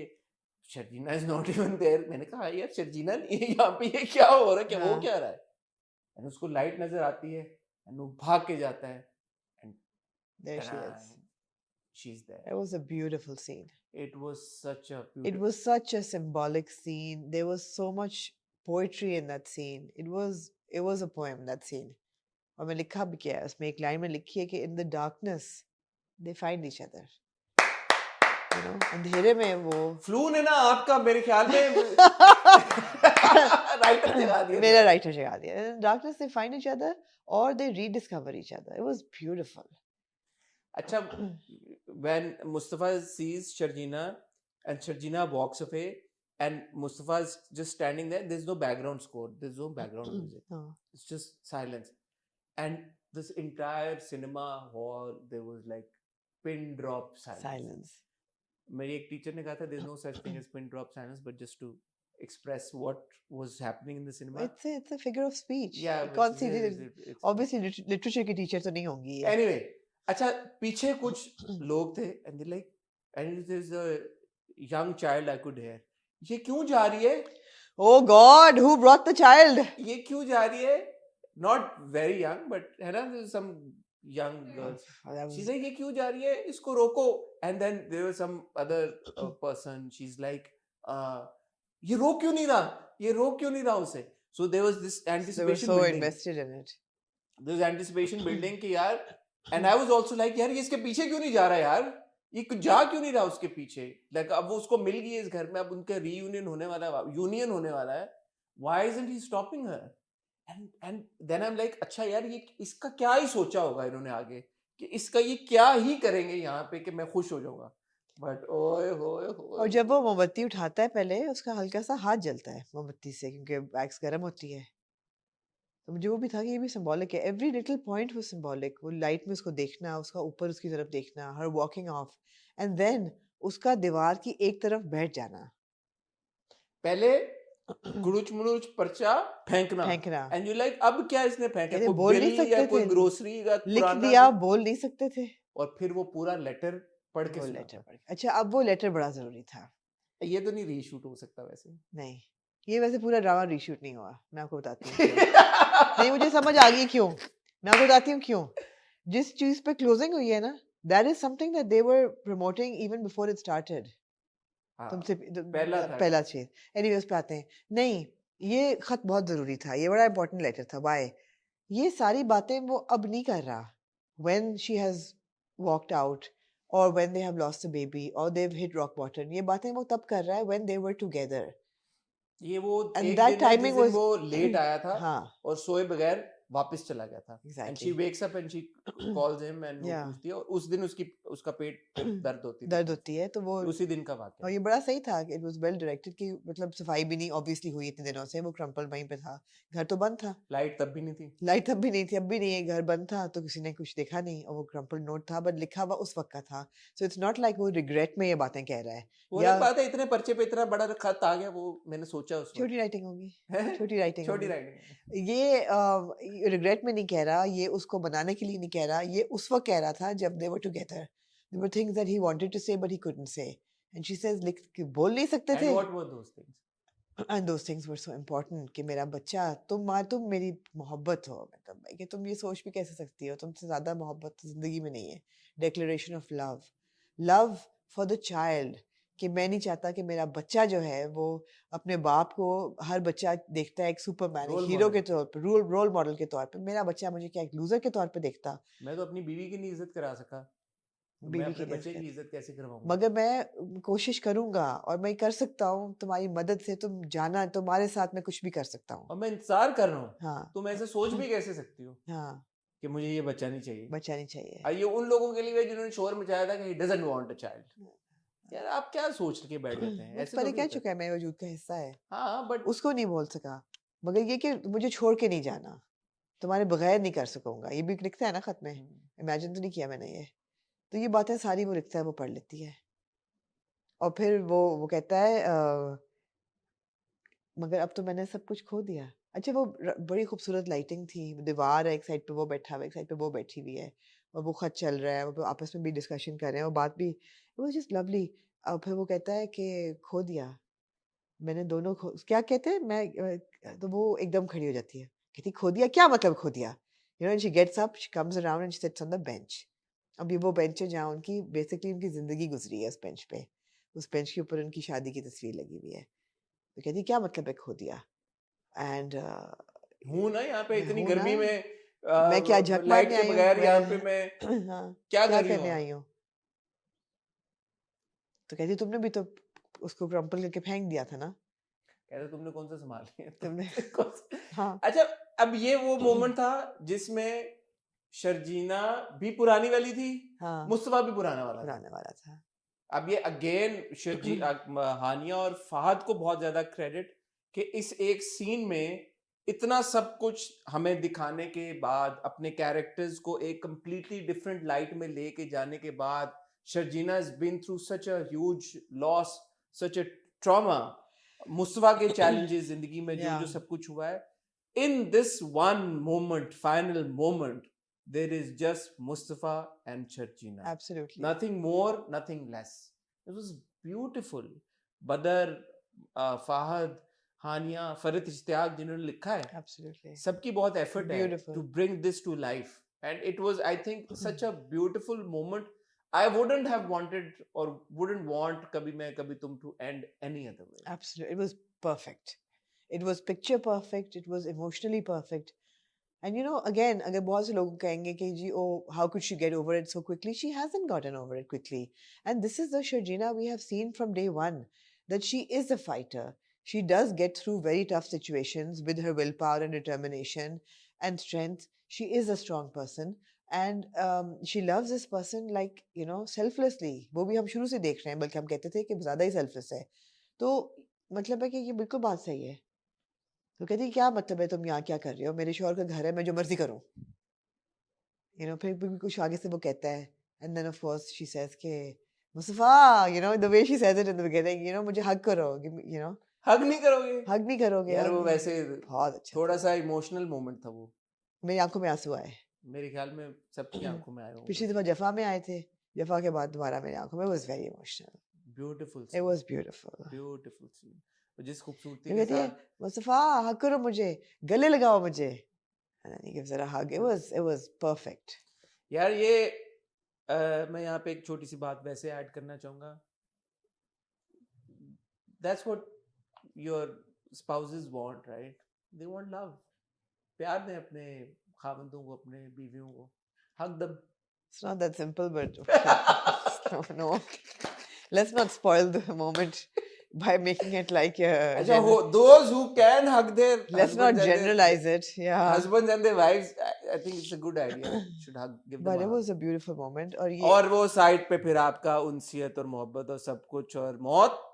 [SPEAKER 1] Sharjeena is not even there. मैंने कहा यार शर्जीना नहीं है यहाँ पे, ये क्या हो रहा है, क्या हो
[SPEAKER 2] हाँ,
[SPEAKER 1] क्या रहा है। एंड उसको लाइट नजर आती है एंड वो भाग के जाता है and
[SPEAKER 2] there she is.
[SPEAKER 1] she's there.
[SPEAKER 2] It was a beautiful scene.
[SPEAKER 1] It was such a
[SPEAKER 2] It
[SPEAKER 1] beautiful.
[SPEAKER 2] was such a symbolic scene. There was so much poetry in that scene. It was a poem, that scene. और मैं लिखा भी किया है उसमें, एक line में लिखी है कि in the darkness they find each other. You know, अंधेरे में वो
[SPEAKER 1] फ्लू ने ना आपका मेरे ख्याल में राइटर जगा दिया
[SPEAKER 2] मेरा राइटर जगा दिया। In the darkness they find each other or they rediscover each other. It was beautiful.
[SPEAKER 1] अच्छा, when Mustafa sees Sharjina and Sharjina walks away and Mustafa is just standing there, there's no background score, there's no background music,
[SPEAKER 2] हाँ,
[SPEAKER 1] it's just silence. And this entire cinema hall, there was like pin drop silence.
[SPEAKER 2] silence.
[SPEAKER 1] मेरी एक teacher ने कहा था there's no such thing as pin drop silence, but just to express what was happening in the cinema.
[SPEAKER 2] It's a figure of speech.
[SPEAKER 1] Yeah,
[SPEAKER 2] कौन
[SPEAKER 1] which
[SPEAKER 2] see
[SPEAKER 1] is- it's-
[SPEAKER 2] obviously literature की teacher तो नहीं होंगी ये।
[SPEAKER 1] anyway, अच्छा पीछे कुछ लोग थे and they're like, and there's a young child I could hear. ये क्यों जा रही है?
[SPEAKER 2] Oh God, who brought the child?
[SPEAKER 1] ये क्यों जा रही है? Not very young, but है ना, there's some young girls.
[SPEAKER 2] That was-
[SPEAKER 1] She's like, ये क्यों जा रही है? इसको रोको. And then there was some other person. She's like, ये रोक क्यों नहीं रहा? ये रोक क्यों नहीं रहा उसे? So there was this
[SPEAKER 2] they were
[SPEAKER 1] anticipation
[SPEAKER 2] so
[SPEAKER 1] building.
[SPEAKER 2] invested in it.
[SPEAKER 1] There was anticipation building कि यार, and I was also like यार ये इसके पीछे क्यों नहीं जा रहा यार? ये जा क्यों नहीं रहा उसके पीछे? Like अब वो उसको मिल गई है इस घर में, अब उनका reunion होने वाला है, union होने वाला है. Why isn't he stopping her? And then I'm like अच्छा यार ये इसका क्या ही सोचा होगा इन्होंने आगे कि इसका ये क्या ही करेंगे यहाँ पे कि मैं खुश हो जाऊंगा. But ओए होए
[SPEAKER 2] और
[SPEAKER 1] होए.
[SPEAKER 2] जब वो मोमबत्ती उठाता है पहले, उसका हल्का सा हाथ जलता है मोमबत्ती से, क्योंकि वैक्स गर्म होती है। तो मुझे वो भी था कि ये भी सिंबॉलिक है। Every little point was symbolic. वो लाइट में उसको देखना, उसका ऊपर उसकी तरफ देखना, हर वॉकिंग ऑफ, एंड देन उसका दीवार की एक तरफ बैठ जाना,
[SPEAKER 1] पहले गुड़ुच मुड़ुच पर्चा फेंकना.
[SPEAKER 2] फेंकना।
[SPEAKER 1] And you like अब क्या इसने फेंका?
[SPEAKER 2] कहते
[SPEAKER 1] कोई
[SPEAKER 2] बोल नहीं
[SPEAKER 1] बिल या
[SPEAKER 2] सकते
[SPEAKER 1] कोई
[SPEAKER 2] थे,
[SPEAKER 1] ग्रोसरी का
[SPEAKER 2] लिख
[SPEAKER 1] पुराना
[SPEAKER 2] दिया, बोल नहीं सकते थे।
[SPEAKER 1] और फिर वो पूरा लेटर पढ़ के
[SPEAKER 2] वो
[SPEAKER 1] सुना
[SPEAKER 2] लेटर
[SPEAKER 1] था.
[SPEAKER 2] पढ़ के। अच्छा, अब वो लेटर बड़ा जरूरी था।
[SPEAKER 1] ये तो नहीं रीशूट हो सकता वैसे.
[SPEAKER 2] नहीं, ये वैसे पूरा ड्रामा रीशूट नहीं हुआ। मैं आपको बताती हूँ क्यों। नहीं, मुझे समझ आ गई क्यों। मैं आपको बताती हूँ क्यों। जिस चीज पे क्लोजिंग हुई है ना, that is something that they were promoting even before it started.
[SPEAKER 1] हाँ,
[SPEAKER 2] तुमसे
[SPEAKER 1] पहला था.
[SPEAKER 2] पहला चीज। एनीवेज पे आते हैं। नहीं, ये खत बहुत जरूरी था, ये बड़ा इंपॉर्टेंट लेटर था। व्हाई? ये सारी बातें वो अब नहीं कर रहा। When she has walked out, or when they have lost a baby, or they've hit rock bottom, ये बातें वो तब कर रहा है when they were together.
[SPEAKER 1] ये वो
[SPEAKER 2] And
[SPEAKER 1] एक
[SPEAKER 2] that
[SPEAKER 1] दिन है जिस
[SPEAKER 2] timing
[SPEAKER 1] दिन
[SPEAKER 2] was-
[SPEAKER 1] वो लेट आया था
[SPEAKER 2] हाँ,
[SPEAKER 1] और सोए बगैर वापस चला गया था. And she
[SPEAKER 2] exactly.
[SPEAKER 1] wakes up and she calls him and वो
[SPEAKER 2] Yeah.
[SPEAKER 1] पूछती है और उस दिन उसका पेट पे दर्द होती थी.
[SPEAKER 2] दर्द होती है, तो वो
[SPEAKER 1] उसी दिन का वाकया.
[SPEAKER 2] और ये बड़ा सही था कि इट वाज वेल डायरेक्टेड कि मतलब सफाई भी नहीं ऑब्वियसली हुई इतने दिनों से। वो क्रम्पल वहीं पे था, घर तो बंद था,
[SPEAKER 1] लाइट तब भी नहीं थी.
[SPEAKER 2] लाइट तब भी नहीं थी, अब भी नहीं है, घर बंद था, तो किसी ने कुछ देखा नहीं, और वो क्रम्पल नोट था, बट लिखा हुआ उस वक्त का था। सो इट्स नॉट लाइक वो रिग्रेट में ये बातें कह रहा है।
[SPEAKER 1] वो
[SPEAKER 2] या
[SPEAKER 1] एक बात है, इतने पर्चे पे इतना बड़ा खत आ गया, वो मैंने सोचा उस वक्त.
[SPEAKER 2] छोटी राइटिंग होगी,
[SPEAKER 1] हैं?
[SPEAKER 2] छोटी राइटिंग
[SPEAKER 1] छोटी
[SPEAKER 2] होगी।
[SPEAKER 1] राइटिंग.
[SPEAKER 2] ये रिग्रेट में नहीं कह रहा, ये उसको बनाने के लिए नहीं कह रहा, ये उस वक्त कह रहा था जब they were together. There were things that he wanted to say but he couldn't say, and she says लिख के बोल नहीं सकते थे।
[SPEAKER 1] And what were those things?
[SPEAKER 2] And those things were so important कि मेरा बच्चा, तुम मेरी मोहब्बत हो। मतलब कि तुम ये सोच भी कैसे सकती हो, तुमसे ज्यादा मोहब्बत तो जिंदगी में नहीं है। Declaration of love, love for the child, कि मैं नहीं चाहता कि मेरा बच्चा जो है वो अपने बाप को, हर बच्चा देखता है एक सुपरमैन,
[SPEAKER 1] Role
[SPEAKER 2] हीरो
[SPEAKER 1] model.
[SPEAKER 2] के तौर पे, रोल मॉडल के तौर पे। मेरा बच्चा मुझे क्या एक लूजर के तौर पे देखता।
[SPEAKER 1] मैं तो अपनी बीवी की नहीं इज्जत करा सका, तो मैं
[SPEAKER 2] बीवी
[SPEAKER 1] अपने
[SPEAKER 2] की
[SPEAKER 1] बच्चे
[SPEAKER 2] कैसे
[SPEAKER 1] की इज्जत कैसे करवाऊंगा?
[SPEAKER 2] मगर मैं कोशिश करूंगा और मैं कर सकता हूँ तुम्हारी मदद से। तुम जाना, तुम्हारे साथ मैं कुछ भी कर सकता हूँ।
[SPEAKER 1] और मैं इंतजार कर रहा हूँ.
[SPEAKER 2] हाँ,
[SPEAKER 1] तुम ऐसे सोच भी कैसे सकती हो?
[SPEAKER 2] हाँ,
[SPEAKER 1] कि मुझे ये बच्चा नहीं चाहिए।
[SPEAKER 2] बच्चा नहीं चाहिए।
[SPEAKER 1] ये उन लोगों के लिए भी है जिन्होंने शोर मचाया था कि he doesn't want a child. यार आप क्या सोच के बैठ जाते हैं,
[SPEAKER 2] बस
[SPEAKER 1] ऐसे
[SPEAKER 2] पर
[SPEAKER 1] थोड़ी
[SPEAKER 2] कह
[SPEAKER 1] होता है।
[SPEAKER 2] चुका है मेरे वजूद का हिस्सा है,
[SPEAKER 1] हाँ बट
[SPEAKER 2] उसको नहीं बोल सका, मगर ये कि मुझे छोड़ के नहीं जाना, तुम्हारे बगैर नहीं कर सकूंगा, ये भी लिखता है ना खत में, इमेजिन तो नहीं किया मैंने ये, तो ये बातें सारी वो लिखता है, वो पढ़ लेती है। और फिर वो कहता है मगर अब तो मैंने सब कुछ खो दिया। अच्छा वो बड़ी खूबसूरत लाइटिंग थी, दीवार है, एक साइड पे वो बैठा हुआ है, एक साइड पे वो बैठी हुई है, और वो खत चल रहा है, वो आपस में भी डिस्कशन कर रहे हैं, वो बात भी, इट वाज जस्ट लवली। और फिर वो कहता है कि खो दिया मैंने दोनों खो, क्या कहते हैं मैं तो वो एकदम खड़ी हो जाती है, कहती खो दिया, क्या मतलब खो दिया, you know, she gets up, she comes around and she sits on the bench. अब ये वो बेंच है जहाँ उनकी बेसिकली उनकी जिंदगी गुजरी है, उस बेंच पे, उस बेंच के ऊपर उनकी शादी की तस्वीर लगी हुई है। तो कहती क्या मतलब है खो दिया, एंड
[SPEAKER 1] हूँ ना यहाँ पे इतनी
[SPEAKER 2] हूँ ना,
[SPEAKER 1] गर्मी में,
[SPEAKER 2] मैं क्या झक
[SPEAKER 1] लाइट
[SPEAKER 2] मारने
[SPEAKER 1] के
[SPEAKER 2] आई हूँ,
[SPEAKER 1] बगैर यहाँ पे
[SPEAKER 2] मैं
[SPEAKER 1] मैं
[SPEAKER 2] हाँ
[SPEAKER 1] क्या
[SPEAKER 2] क्या
[SPEAKER 1] कर रही
[SPEAKER 2] करने
[SPEAKER 1] हूँ।
[SPEAKER 2] आई हूँ। तो कहती तुमने भी तो उसको क्रम्पल करके फेंक दिया था ना,
[SPEAKER 1] कहते तुमने कौन सा संभाल लिया
[SPEAKER 2] तुमने
[SPEAKER 1] कौन सा?
[SPEAKER 2] हाँ
[SPEAKER 1] अच्छा अब ये वो मोमेंट था जिसमें शर्जीना भी पुरानी वाली थी,
[SPEAKER 2] हाँ
[SPEAKER 1] मुस्तफा भी पुराना वाला था।
[SPEAKER 2] पुराने वाला था।
[SPEAKER 1] अब ये अगेन हानिया और फहद को बहुत ज्यादा क्रेडिट कि इस एक सीन में इतना सब कुछ हमें दिखाने के बाद, अपने कैरेक्टर्स को एक कंप्लीटली डिफरेंट लाइट में लेके जाने के बाद, Sharjeena has been through such a huge loss, such a trauma, Mustafa के चैलेंजेस जिंदगी में जो
[SPEAKER 2] Yeah.
[SPEAKER 1] जो सब कुछ हुआ है, in this one moment, final moment, there is just Mustafa and Sharjina.
[SPEAKER 2] Absolutely.
[SPEAKER 1] Nothing more, nothing less. It was beautiful. Badar, Fahad, हानिया, फरिद इश्तियाक जिन्होंने लिखा है,
[SPEAKER 2] Absolutely.
[SPEAKER 1] सबकी बहुत एफर्ट है
[SPEAKER 2] Beautiful.
[SPEAKER 1] to bring this to life, and it was, I think, such a beautiful moment. I wouldn't have wanted or wouldn't want kabhi main kabhi tum to end any other way.
[SPEAKER 2] Absolutely. It was perfect. It was picture perfect. It was emotionally perfect. And you know, again, अगर बहुत से लोग कहेंगे कि जी, oh, how could she get over it so quickly? She hasn't gotten over it quickly. And this is the Sharjina we have seen from day one, that she is a fighter. She does get through very tough situations with her willpower and determination and strength. She is a strong person. And she loves this person like, you know, selflessly. वो भी हम शुरू से देख रहे हैं, बल्कि हम कहते थे कि ज़्यादा ही selfless है। तो मतलब है कि ये बिल्कुल बात सही है। तो कहती क्या मतलब है तुम यहाँ क्या कर रहे हो, मेरे शौहर का घर है, मैं जो मर्जी करूँ, you know, फिर भी कुछ आगे से वो कहता है, and then of course she says कि Mustafa, you know, the way she says it in the beginning, you know, मुझे हग करो, you know,
[SPEAKER 1] हग नहीं करोगे
[SPEAKER 2] हग नहीं करोगे
[SPEAKER 1] यार,
[SPEAKER 2] hug
[SPEAKER 1] वो
[SPEAKER 2] नहीं-
[SPEAKER 1] वैसे
[SPEAKER 2] बहुत अच्छा
[SPEAKER 1] थोड़ा
[SPEAKER 2] था।
[SPEAKER 1] सा इमोशनल मोमेंट था वो,
[SPEAKER 2] मेरी आंखों में आंसू आए,
[SPEAKER 1] मेरे ख्याल में सबकी आंखों में आए
[SPEAKER 2] पिछली
[SPEAKER 1] होंगे।
[SPEAKER 2] दफा जफा में आए थे, जफा के बाद दोबारा मेरी आंखों में, was very emotional,
[SPEAKER 1] beautiful
[SPEAKER 2] it was beautiful।
[SPEAKER 1] Beautiful scene, जिस खूबसूरती
[SPEAKER 2] वो
[SPEAKER 1] के
[SPEAKER 2] कहती है
[SPEAKER 1] साथ
[SPEAKER 2] मुस्तफा हग करो मुझे, गले लगाओ मुझे, and then he gives her a hug, it was perfect।
[SPEAKER 1] यार ये मैं यहाँ पे एक छोटी सी बात वैसे ऐड करना चाहूंगा, that's what your spouses want, right? They want love. प्यार दें अपने खावंदों को, अपने बीवियों को, hug them.
[SPEAKER 2] It's not that simple, but no. Let's not spoil the moment by making it like a.
[SPEAKER 1] अच्छा हो, those who can hug their
[SPEAKER 2] Let's not generalize it. Yeah.
[SPEAKER 1] husbands and their wives, I think it's a good idea. Should hug, give them
[SPEAKER 2] But
[SPEAKER 1] a
[SPEAKER 2] it
[SPEAKER 1] hug.
[SPEAKER 2] was a beautiful moment. और ये
[SPEAKER 1] और वो side पे फिर आपका उनसियत और मोहब्बत और सब कुछ, और मौत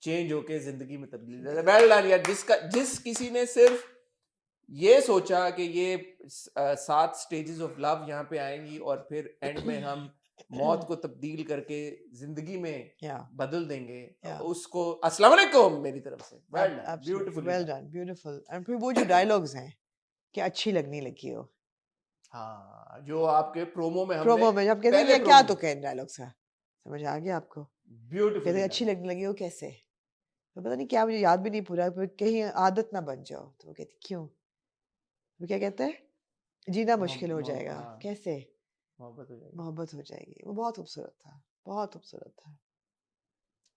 [SPEAKER 1] चेंज होके जिंदगी में तब्दील हो जाता है। वेल डन यार, जिस किसी ने सिर्फ ये सोचा कि ये 7 स्टेजेस ऑफ लव यहाँ पे आएंगी और फिर एंड में हम मौत को तब्दील करके जिंदगी में
[SPEAKER 2] yeah.
[SPEAKER 1] बदल देंगे,
[SPEAKER 2] Yeah.
[SPEAKER 1] उसको अस्सलाम वालेकुम मेरी तरफ से। Well done,
[SPEAKER 2] Absolutely.
[SPEAKER 1] Beautiful.
[SPEAKER 2] Well done. Beautiful. And फिर वो जो डायलॉग्स हैं कि अच्छी लगने लगी हो,
[SPEAKER 1] हाँ, जो आपके प्रोमो में हमने
[SPEAKER 2] प्रोमो में जब कहते हैं
[SPEAKER 1] पहले
[SPEAKER 2] कि क्या
[SPEAKER 1] promo-
[SPEAKER 2] तो कहें डायलॉग्स का, समझ आ गया आपको?
[SPEAKER 1] ब्यूटीफुल
[SPEAKER 2] कहते हैं अच्छी लगने लगी हो कैसे, तो पता नहीं क्या, मुझे याद भी नहीं पूरा, फिर कहीं आदत ना बन जाओ, तो वो कहती क्यों, वो क्या कहते हैं जीना मुश्किल हो जाएगा,
[SPEAKER 1] हाँ।
[SPEAKER 2] कैसे,
[SPEAKER 1] मोहब्बत हो जाएगी।
[SPEAKER 2] मोहब्बत हो जाएगी। वो बहुत खूबसूरत था, बहुत खूबसूरत था।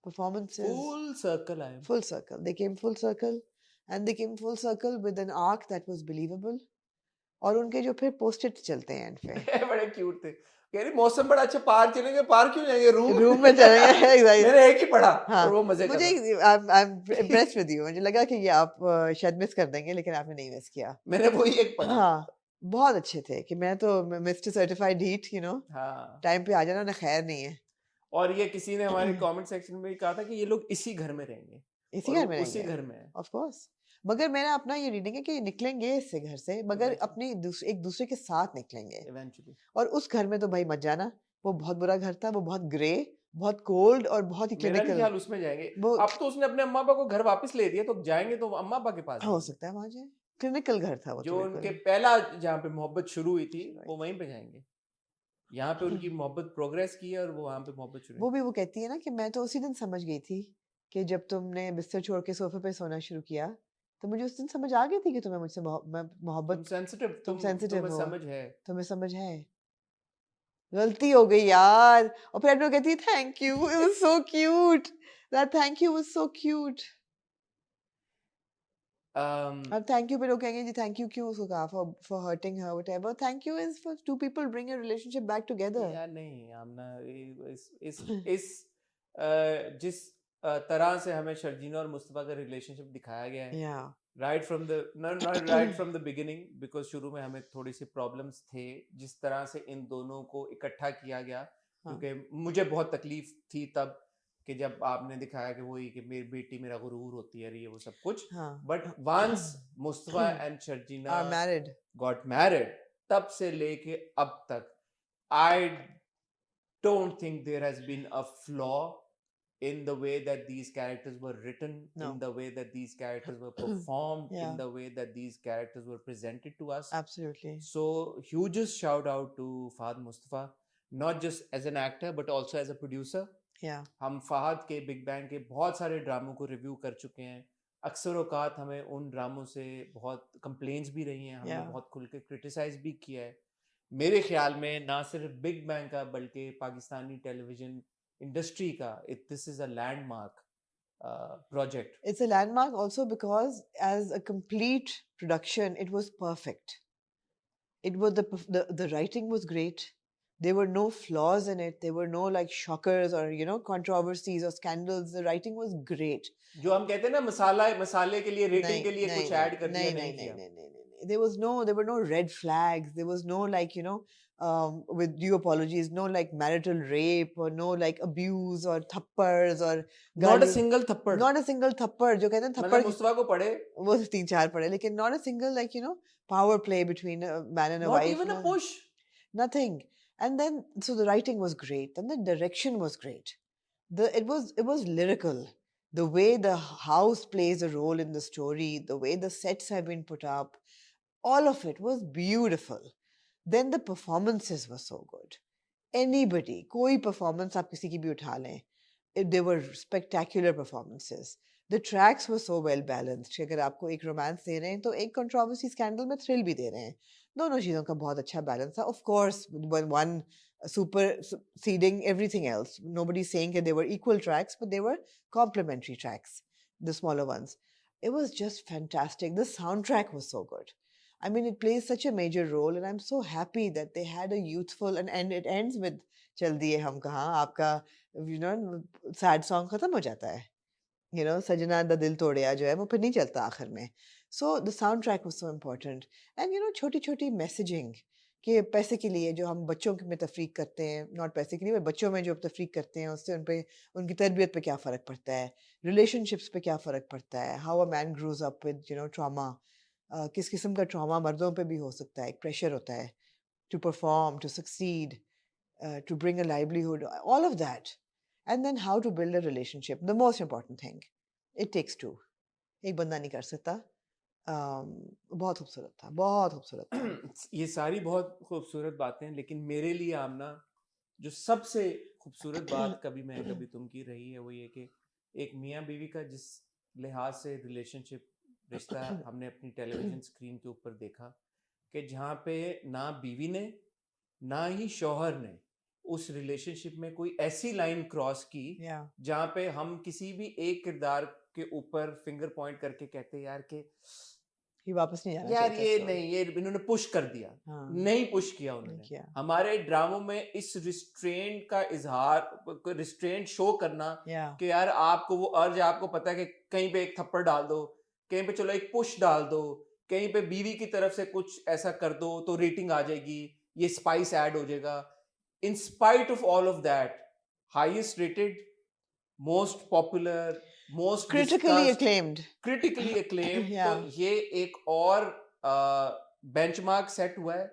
[SPEAKER 2] Performances,
[SPEAKER 1] फुल सर्कल आए।
[SPEAKER 2] full circle. They came full circle, and they came full circle with an arc that was believable. और उनके जो फिर पोस्टेड चलते हैं एंड पे
[SPEAKER 1] बड़े क्यूट थे, कह रही मौसम बड़ा अच्छा, पार्क चलेंगे, पार्क क्यों जाएंगे,
[SPEAKER 2] रूम में चलेंगे। Exactly.
[SPEAKER 1] मैंने एक ही पढ़ा
[SPEAKER 2] हाँ,
[SPEAKER 1] और वो मजे कर
[SPEAKER 2] मुझे
[SPEAKER 1] रहा।
[SPEAKER 2] I'm impressed with you। मुझे लगा कि ये आप शायद मिस कर देंगे, लेकिन आपने नहीं मिस किया।
[SPEAKER 1] मैंने वही एक पढ़ा।
[SPEAKER 2] हाँ, बहुत अच्छे थे कि मैं तो मिस्टर सर्टिफाइड हीट
[SPEAKER 1] हाँ
[SPEAKER 2] टाइम पे आ जाना ना खैर नहीं है।
[SPEAKER 1] और ये किसी ने हमारे कमेंट सेक्शन में भी कहा था कि ये लोग इसी घर में रहेंगे
[SPEAKER 2] इसी
[SPEAKER 1] और
[SPEAKER 2] घर
[SPEAKER 1] वो
[SPEAKER 2] में
[SPEAKER 1] उसी
[SPEAKER 2] रहेंगे
[SPEAKER 1] घर में है
[SPEAKER 2] ऑफ कोर्स। मगर मेरा अपना ये रीडिंग है कि निकलेंगे इससे घर से मगर
[SPEAKER 1] Eventually.
[SPEAKER 2] अपनी एक दूसरे के साथ निकलेंगे।
[SPEAKER 1] इवेंचुअली
[SPEAKER 2] और उस घर में तो भाई मत जाना, वो बहुत बुरा घर था, वो बहुत ग्रे, बहुत कोल्ड और बहुत ही
[SPEAKER 1] मेरा नहीं
[SPEAKER 2] क्लिनिकल।
[SPEAKER 1] ख्याल उसमें जाएंगे
[SPEAKER 2] वो
[SPEAKER 1] अब तो उसने अपने अम्मा पापा को घर वापस ले दिया तो जाएंगे तो अम्मा पापा के पास
[SPEAKER 2] हो
[SPEAKER 1] जाएंगे
[SPEAKER 2] सकता है वहां जाए, क्लिनिकल घर था वो तो
[SPEAKER 1] जो उनके
[SPEAKER 2] बिल्कुल।
[SPEAKER 1] पहला जहाँ पे मोहब्बत शुरू हुई थी
[SPEAKER 2] Right.
[SPEAKER 1] वो वहीं पे जाएंगे यहाँ पे उनकी मोहब्बत प्रोग्रेस की है और वो वहाँ पे मोहब्बत शुरू
[SPEAKER 2] वो भी वो कहती है ना कि मैं तो उसी दिन समझ गई थी कि जब तुमने बिस्तर छोड़ के सोफे पे सोना शुरू किया तो मुझे उस दिन समझ आ गई थी कि तुम्हें मुझसे
[SPEAKER 1] तुम
[SPEAKER 2] मोहब्बत,
[SPEAKER 1] सेंसिटिव
[SPEAKER 2] तुम
[SPEAKER 1] तुम्हें
[SPEAKER 2] सेंसिटिव हो,
[SPEAKER 1] समझ है
[SPEAKER 2] तुम्हें समझ है। गलती हो गई यार। और फिर वो कहती है thank you, it was so cute, that thank you was so cute. अब थैंक यू पे लोग कहेंगे जी थैंक यू क्यों उसको कहा for hurting her whatever. Thank you is for two people bring a relationship back together.
[SPEAKER 1] यार नहीं आमना इस जिस तरह से हमें शर्जीना और मुस्तफा का रिलेशनशिप दिखाया गया है
[SPEAKER 2] या
[SPEAKER 1] right from the right from the beginning because शुरू में हमें थोड़ी सी प्रॉब्लम्स थे जिस तरह से इन दोनों को इकट्ठा किया गया
[SPEAKER 2] हाँ
[SPEAKER 1] क्योंकि मुझे बहुत तकलीफ थी तब कि जब आपने दिखाया कि वही कि मेरी बेटी मेरा गुरूर होती है ये वो सब कुछ
[SPEAKER 2] हाँ
[SPEAKER 1] but once Mustafa and Sharjeena
[SPEAKER 2] are married.
[SPEAKER 1] Got married तब से लेके अब तक I don't think there has been a flaw in the way that these characters were written,
[SPEAKER 2] No.
[SPEAKER 1] in the way that these characters were performed,
[SPEAKER 2] Yeah.
[SPEAKER 1] in the way that these characters were presented to us.
[SPEAKER 2] Absolutely.
[SPEAKER 1] So, hugest shout out to Fahad Mustafa, not just as an actor, but also as a producer.
[SPEAKER 2] Yeah.
[SPEAKER 1] हम फहद के big bang के बहुत सारे ड्रामों को review कर चुके हैं अक्सर औकात हमें उन ड्रामों से बहुत कंप्लेंट्स भी रही हैं हमने
[SPEAKER 2] Yeah.
[SPEAKER 1] बहुत खुल के क्रिटिसाइज भी किया है मेरे ख्याल में ना सिर्फ बिग बैंग का बल्कि पाकिस्तानी टेलीविजन इंडस्ट्री का this is a landmark project.
[SPEAKER 2] It's a landmark also because as a complete production, it was perfect. It was the writing was great. There were no flaws in it. There were no like shockers or controversies or scandals. The writing was great.
[SPEAKER 1] जो हम कहते हैं ना मसाले के लिए rating के लिए
[SPEAKER 2] नहीं,
[SPEAKER 1] कुछ
[SPEAKER 2] नहीं,
[SPEAKER 1] ऐड कर दिया नहीं किया
[SPEAKER 2] नहीं. There were no red flags. There was no like with due apologies, no like marital rape or no like abuse or thappars or
[SPEAKER 1] not a
[SPEAKER 2] गाली.
[SPEAKER 1] सिंगल थप्पड़
[SPEAKER 2] Not a single thappar. जो कहते हैं
[SPEAKER 1] मतलब
[SPEAKER 2] थप्पड़
[SPEAKER 1] मुस्तफा को पढ़े
[SPEAKER 2] वो 3-4 पढ़े लेकिन not a single like power play between a man and a
[SPEAKER 1] not
[SPEAKER 2] wife.
[SPEAKER 1] Even a
[SPEAKER 2] No,
[SPEAKER 1] push
[SPEAKER 2] nothing. And then so the writing was great and the direction was great. It was lyrical. The way the house plays a role in the story, the way the sets have been put up, all of it was beautiful. Then the performances were so good. Anybody, कोई performance आप किसी की भी उठा लें, they were spectacular performances. The tracks were so well balanced कि अगर आपको एक romance दे रहे हैं तो एक controversy scandal में thrill भी दे रहे हैं. दोनों चीज़ों का बहुत अच्छा balance था. Of course, one superseding everything else. Nobody's saying that they were equal tracks, but they were complementary tracks, the smaller ones. It was just fantastic. The soundtrack was so good. I mean, it plays such a major role, and I'm so happy that they had a youthful and it ends with "चल दिए हम कहाँ" आपका sad song खत्म हो जाता है. सजना दा दिल तोड़िया जो है वो फिर नहीं चलता आखिर में. So the soundtrack was so important, and छोटी छोटी messaging कि पैसे के लिए जो हम बच्चों में तफरीक करते हैं, नॉट पैसे के लिए बच्चों में जो तफरीक करते हैं उससे उनकी तरबियत पे क्या फ़र्क पड़ता है, रिलेशनशिप्स पे क्या फ़र्क पड़ता है, how a man grows up with trauma. किस किस्म का ट्रॉमा मर्दों पे भी हो सकता है, एक प्रेशर होता है to perform, to succeed, to bring a livelihood, all of that. And then how to build a relationship. The most important thing, it takes two. एक बंदा नहीं कर सकता. बहुत खूबसूरत था, बहुत खूबसूरत था.
[SPEAKER 1] ये सारी बहुत खूबसूरत बातें हैं लेकिन मेरे लिए आमना जो सबसे खूबसूरत बात कभी मैं कभी तुम की रही है वो ये कि एक मियाँ बीवी का जिस लिहाज से रिलेशनशिप रिश्ता हमने अपनी टेलीविजन स्क्रीन के ऊपर देखा कि जहाँ पे ना बीवी ने ना ही शौहर ने उस रिलेशनशिप में कोई ऐसी लाइन क्रॉस की
[SPEAKER 2] Yeah.
[SPEAKER 1] जहाँ पे हम किसी भी एक किरदार के ऊपर फिंगर पॉइंट करके कहते यार कि
[SPEAKER 2] ये वापस नहीं जाना
[SPEAKER 1] यार
[SPEAKER 2] चाहिए
[SPEAKER 1] ये
[SPEAKER 2] था
[SPEAKER 1] नहीं ये इन्होंने पुश कर दिया
[SPEAKER 2] हाँ.
[SPEAKER 1] नहीं पुश किया
[SPEAKER 2] नहीं
[SPEAKER 1] उन्होंने
[SPEAKER 2] किया.
[SPEAKER 1] हमारे ड्रामों में इस रिस्ट्रेंट का इजहार रिस्ट्रेंट शो करना
[SPEAKER 2] Yeah.
[SPEAKER 1] कि यार आपको वो अर्ज आपको पता है कि कहीं पे एक थप्पड़ डाल दो कहीं पे चलो एक पुश डाल दो कहीं पे बीवी की तरफ से कुछ ऐसा कर दो तो रेटिंग आ जाएगी, ये स्पाइस ऐड हो जाएगा. In spite of all of that, highest rated, most popular, most
[SPEAKER 2] Critically
[SPEAKER 1] discussed,
[SPEAKER 2] acclaimed.
[SPEAKER 1] Critically acclaim. तो
[SPEAKER 2] Yeah.
[SPEAKER 1] ये एक और बेंचमार्क सेट हुआ है,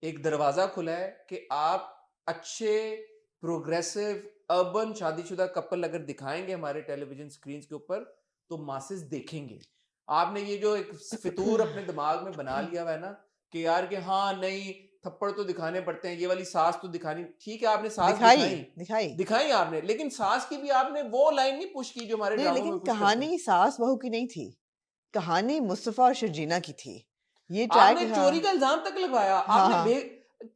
[SPEAKER 1] एक दरवाजा खुला है कि आप अच्छे प्रोग्रेसिव अर्बन शादीशुदा कपल अगर दिखाएंगे हमारे टेलीविजन स्क्रीन के ऊपर तो मासेस देखेंगे. आपने ये जो एक फितूर अपने दिमाग में बना लिया हुआ है ना कि यार कि हाँ नहीं थप्पड़ तो दिखाने पड़ते हैं, ये वाली सास तो दिखानी, ठीक है आपने सास दिखाई आपने, लेकिन सास की भी आपने वो लाइन नहीं पुश की जो हमारे
[SPEAKER 2] नहीं,
[SPEAKER 1] ड्रामों
[SPEAKER 2] लेकिन
[SPEAKER 1] में पुश करते हैं.
[SPEAKER 2] कहानी सास बहू की नहीं थी, कहानी मुस्तफा और शर्जीना की थी. ये ट्रैक
[SPEAKER 1] आपने चोरी का इल्जाम तक लगवाया. आपने